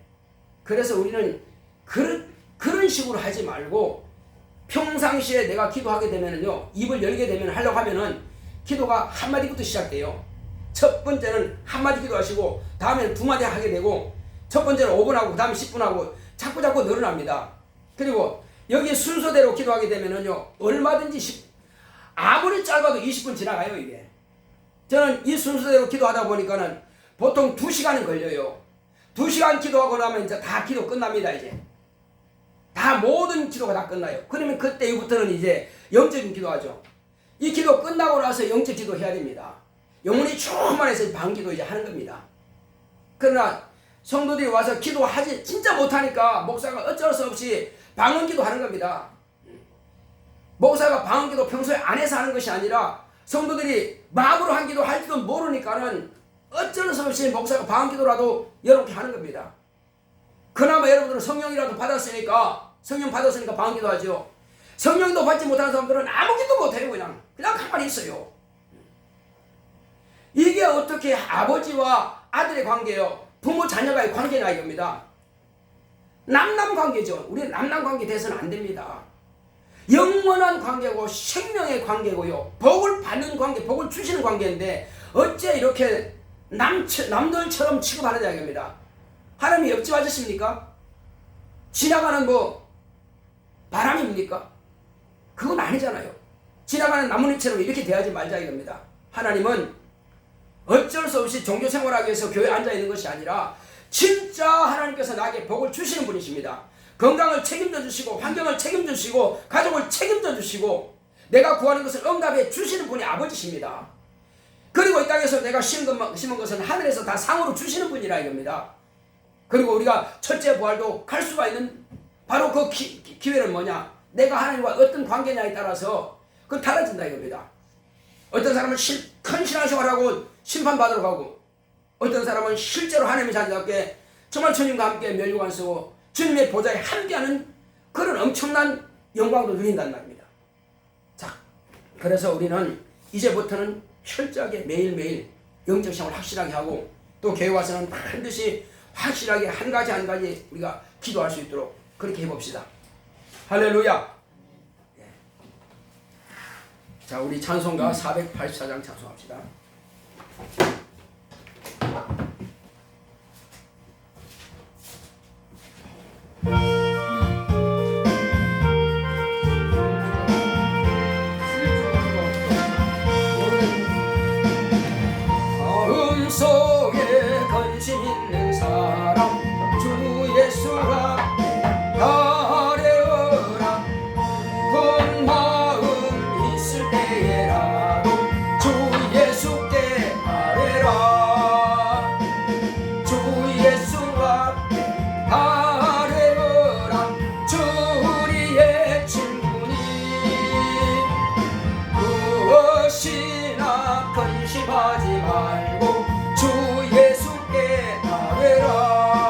그래서 우리는 그런 식으로 하지 말고 평상시에 내가 기도하게 되면은요, 입을 열게 되면 하려고 하면은 기도가 한마디부터 시작돼요. 첫 번째는 한마디 기도하시고 다음에는 두 마디 하게 되고, 첫 번째는 5분 하고 그 다음에 10분 하고 자꾸 늘어납니다. 그리고 여기 순서대로 기도하게 되면은요, 얼마든지 아무리 짧아도 20분 지나가요. 이게 저는 이 순서대로 기도하다 보니까는 보통 2시간은 걸려요. 2시간 기도하고 나면 이제 다 기도 끝납니다. 이제 다 모든 기도가 다 끝나요. 그러면 그때 이후부터는 이제 영적인 기도하죠. 이 기도 끝나고 나서 영적 기도 해야 됩니다. 영혼이 충만해서 방기도 이제 하는 겁니다. 그러나 성도들이 와서 기도하지 진짜 못하니까 목사가 어쩔 수 없이 방언기도 하는 겁니다. 목사가 방언기도 평소에 안 해서 하는 것이 아니라 성도들이 마음으로 한 기도 할지도 모르니까는 어쩔 수 없이 목사가 방언기도라도 여러분께 하는 겁니다. 그나마 여러분들은 성령이라도 받았으니까, 성령 받았으니까 방언기도 하죠. 성령도 받지 못하는 사람들은 아무 기도 못해요. 그냥 가만히 있어요. 이게 어떻게 아버지와 아들의 관계요, 부모 자녀가의 관계냐 이겁니다. 남남 관계죠. 우리는 남남 관계 돼서는 안 됩니다. 영원한 관계고 생명의 관계고요, 복을 받는 관계, 복을 주시는 관계인데 어째 이렇게 남들처럼 취급하느냐 이겁니다. 하나님이 옆집 아저씨입니까? 지나가는 바람입니까? 그건 아니잖아요. 지나가는 나뭇잎처럼 이렇게 대하지 말자 이겁니다. 하나님은 어쩔 수 없이 종교 생활하기 위해서 교회에 앉아있는 것이 아니라 진짜 하나님께서 나에게 복을 주시는 분이십니다. 건강을 책임져 주시고, 환경을 책임져 주시고, 가족을 책임져 주시고, 내가 구하는 것을 응답해 주시는 분이 아버지십니다. 그리고 이 땅에서 내가 심은 것은 하늘에서 다 상으로 주시는 분이라 이겁니다. 그리고 우리가 첫째 부활도 갈 수가 있는 바로 그 기회는 뭐냐? 내가 하나님과 어떤 관계냐에 따라서 그건 달라진다 이겁니다. 어떤 사람은 큰 신앙생활하고 심판받으러 가고, 어떤 사람은 실제로 하나님의 자녀답게 정말 주님과 함께 멸류관 쓰고 주님의 보좌에 함께하는 그런 엄청난 영광도 누린단 말입니다. 자, 그래서 우리는 이제부터는 철저하게 매일매일 영적 생활을 확실하게 하고, 또 교회 와서는 반드시 확실하게 한 가지 우리가 기도할 수 있도록 그렇게 해봅시다. 할렐루야. 자, 우리 찬송가 484장 찬송합시다. 마음속에 관심 있는 사람 주 예수가 가려라. 본 마음 있을 때에라도 주 예수께 아뢰라. 주 예수가 아뢰라. 주 우리의 친구니 무엇이나 근심하지 말고 주 예수께 아뢰라.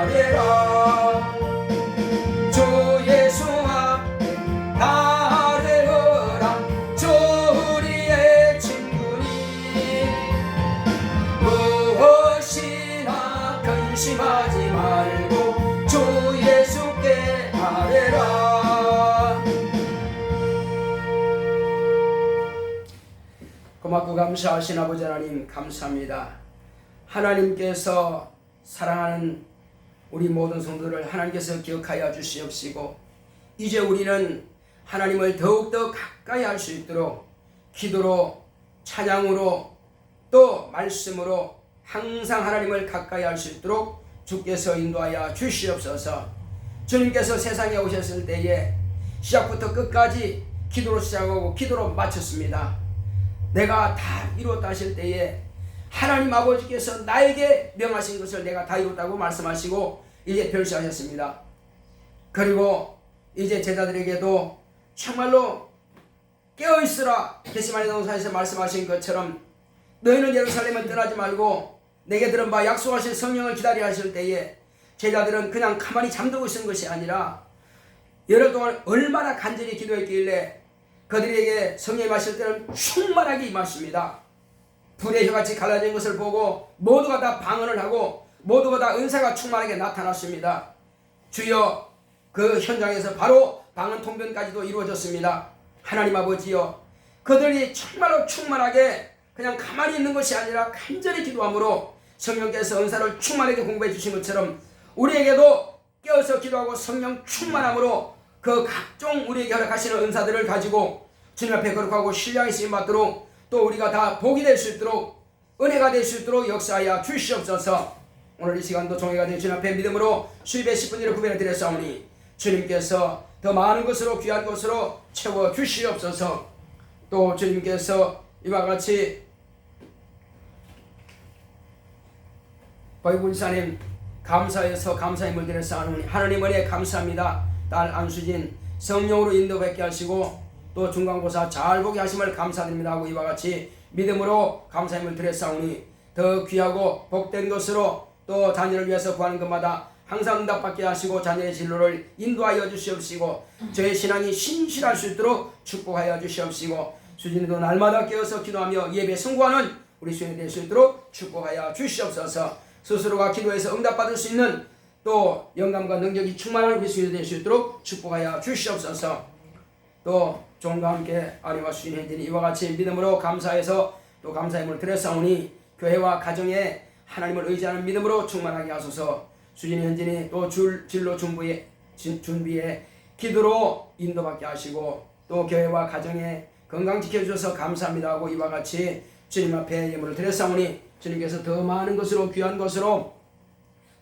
아뢰라. 주 예수 앞에 아뢰어라. 주 우리의 친구니 무엇이나 근심하지 말고 주 예수께 아뢰라. 고맙고 감사하신 아버지 하나님 감사합니다. 하나님께서 사랑하는 우리 모든 성도를 하나님께서 기억하여 주시옵시고 이제 우리는 하나님을 더욱더 가까이 할 수 있도록 기도로 찬양으로 또 말씀으로 항상 하나님을 가까이 할 수 있도록 주께서 인도하여 주시옵소서. 주님께서 세상에 오셨을 때에 시작부터 끝까지 기도로 시작하고 기도로 마쳤습니다. 내가 다 이루었다 하실 때에 하나님 아버지께서 나에게 명하신 것을 내가 다 이뤘다고 말씀하시고 이제 별시하셨습니다. 그리고 이제 제자들에게도 정말로 깨어있으라 게세마네 동산에서 말씀하신 것처럼 너희는 예루살렘을 떠나지 말고 내게 들은 바 약속하신 성령을 기다리라 하실 때에 제자들은 그냥 가만히 잠들고 있은 것이 아니라 여러 동안 얼마나 간절히 기도했길래 그들에게 성령이 마실 때는 충만하게 임하십니다. 불의 혀같이 갈라진 것을 보고 모두가 다 방언을 하고 모두가 다 은사가 충만하게 나타났습니다. 주여, 그 현장에서 바로 방언 통변까지도 이루어졌습니다. 하나님 아버지여, 그들이 정말로 충만하게 그냥 가만히 있는 것이 아니라 간절히 기도함으로 성령께서 은사를 충만하게 공부해 주신 것처럼 우리에게도 깨어서 기도하고 성령 충만함으로 그 각종 우리에게 허락하시는 은사들을 가지고 주님 앞에 거룩하고 신령히 쓰임받도록 또 우리가 다 복이 될 수 있도록 은혜가 될 수 있도록 역사하여 주시옵소서. 오늘 이 시간도 종회가 된 주님 앞에 믿음으로 수입의 10분 1을 구별해 드렸사오니 주님께서 더 많은 것으로 귀한 것으로 채워 주시옵소서. 또 주님께서 이와 같이 보이군사님 감사해서 감사의 물들을 쌓아놓으니 하나님 은혜 감사합니다. 딸 안수진 성령으로 인도받게 하시고 또 중간고사 잘 보게 하심을 감사드립니다 하고 이와 같이 믿음으로 감사의 물 드렸사오니 더 귀하고 복된 것으로 또 자녀를 위해서 구하는 것마다 항상 응답받게 하시고 자녀의 진로를 인도하여 주시옵시고 저의 신앙이 신실할 수 있도록 축복하여 주시옵시고 수진이도 날마다 깨어서 기도하며 예배 성공하는 우리 수연이 될 수 있도록 축복하여 주시옵소서. 스스로가 기도해서 응답받을 수 있는 또 영감과 능력이 충만한 우리 수연이 될 수 있도록 축복하여 주시옵소서. 또 종과 함께 아내와 수진 현진이 이와 같이 믿음으로 감사해서 또 감사의 물을 드렸사오니 교회와 가정에 하나님을 의지하는 믿음으로 충만하게 하소서. 수진 현진이 또 진로 준비에 기도로 인도받게 하시고 또 교회와 가정에 건강 지켜주셔서 감사합니다 하고 이와 같이 주님 앞에 예물을 드렸사오니 주님께서 더 많은 것으로 귀한 것으로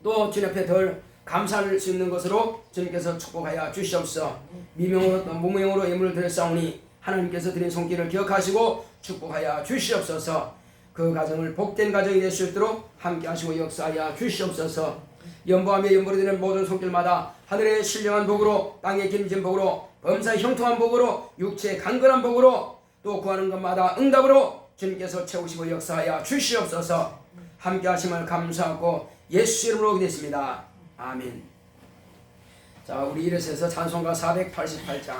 또 주님 앞에 덜 감사할 수 있는 것으로 주님께서 축복하여 주시옵소서. 미명으로 또 무명으로 예물을 드렸사오니 하나님께서 드린 손길을 기억하시고 축복하여 주시옵소서. 그 가정을 복된 가정이 될 수 있도록 함께 하시고 역사하여 주시옵소서. 연보하며 연보로 되는 모든 손길마다 하늘의 신령한 복으로 땅의 김진 복으로 범사의 형통한 복으로 육체의 강건한 복으로 또 구하는 것마다 응답으로 주님께서 채우시고 역사하여 주시옵소서. 함께 하심을 감사하고 예수 이름으로 기도했습니다. 아멘. 자, 우리 이래서 찬송가 488장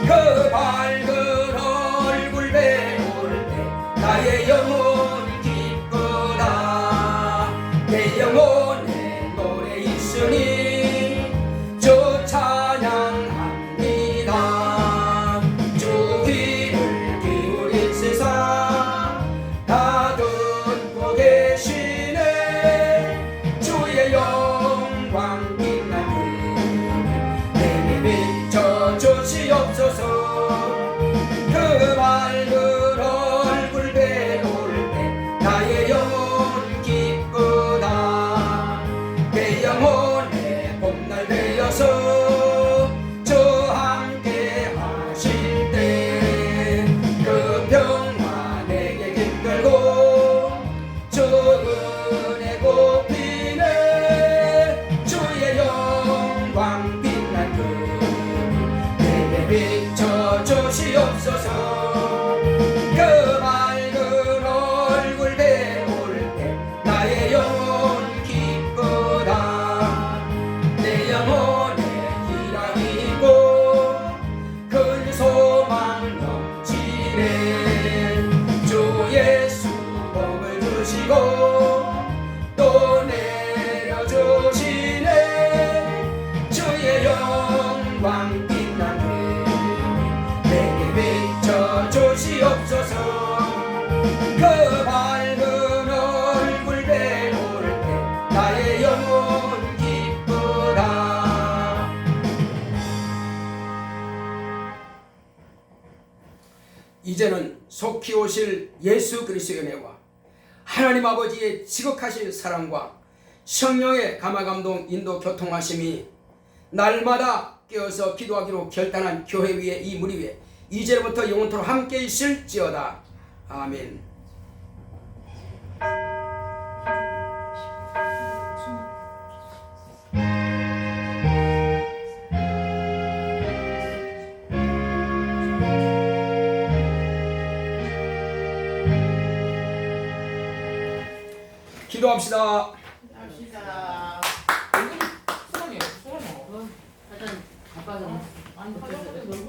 그 밝은 얼굴 배울 때 나의 영혼 기쁘다. 내 영혼에 노래 있으니 주 찬양합니다. 주 귀를 기울인 세상 다 듣고 계시네. 주의 영광 빛날 그 내게 비춰 주시옵소서. 그 이제는 속히 오실 예수 그리스도의 은혜와 하나님 아버지의 지극하신 사랑과 성령의 감화감동 인도 교통하심이 날마다 깨어서 기도하기로 결단한 교회 위에 이 무리 위에 이제부터 영원토록 함께 있을지어다. 아멘. 기도합시다. 합시다. 하여튼 바빠서 안 못해서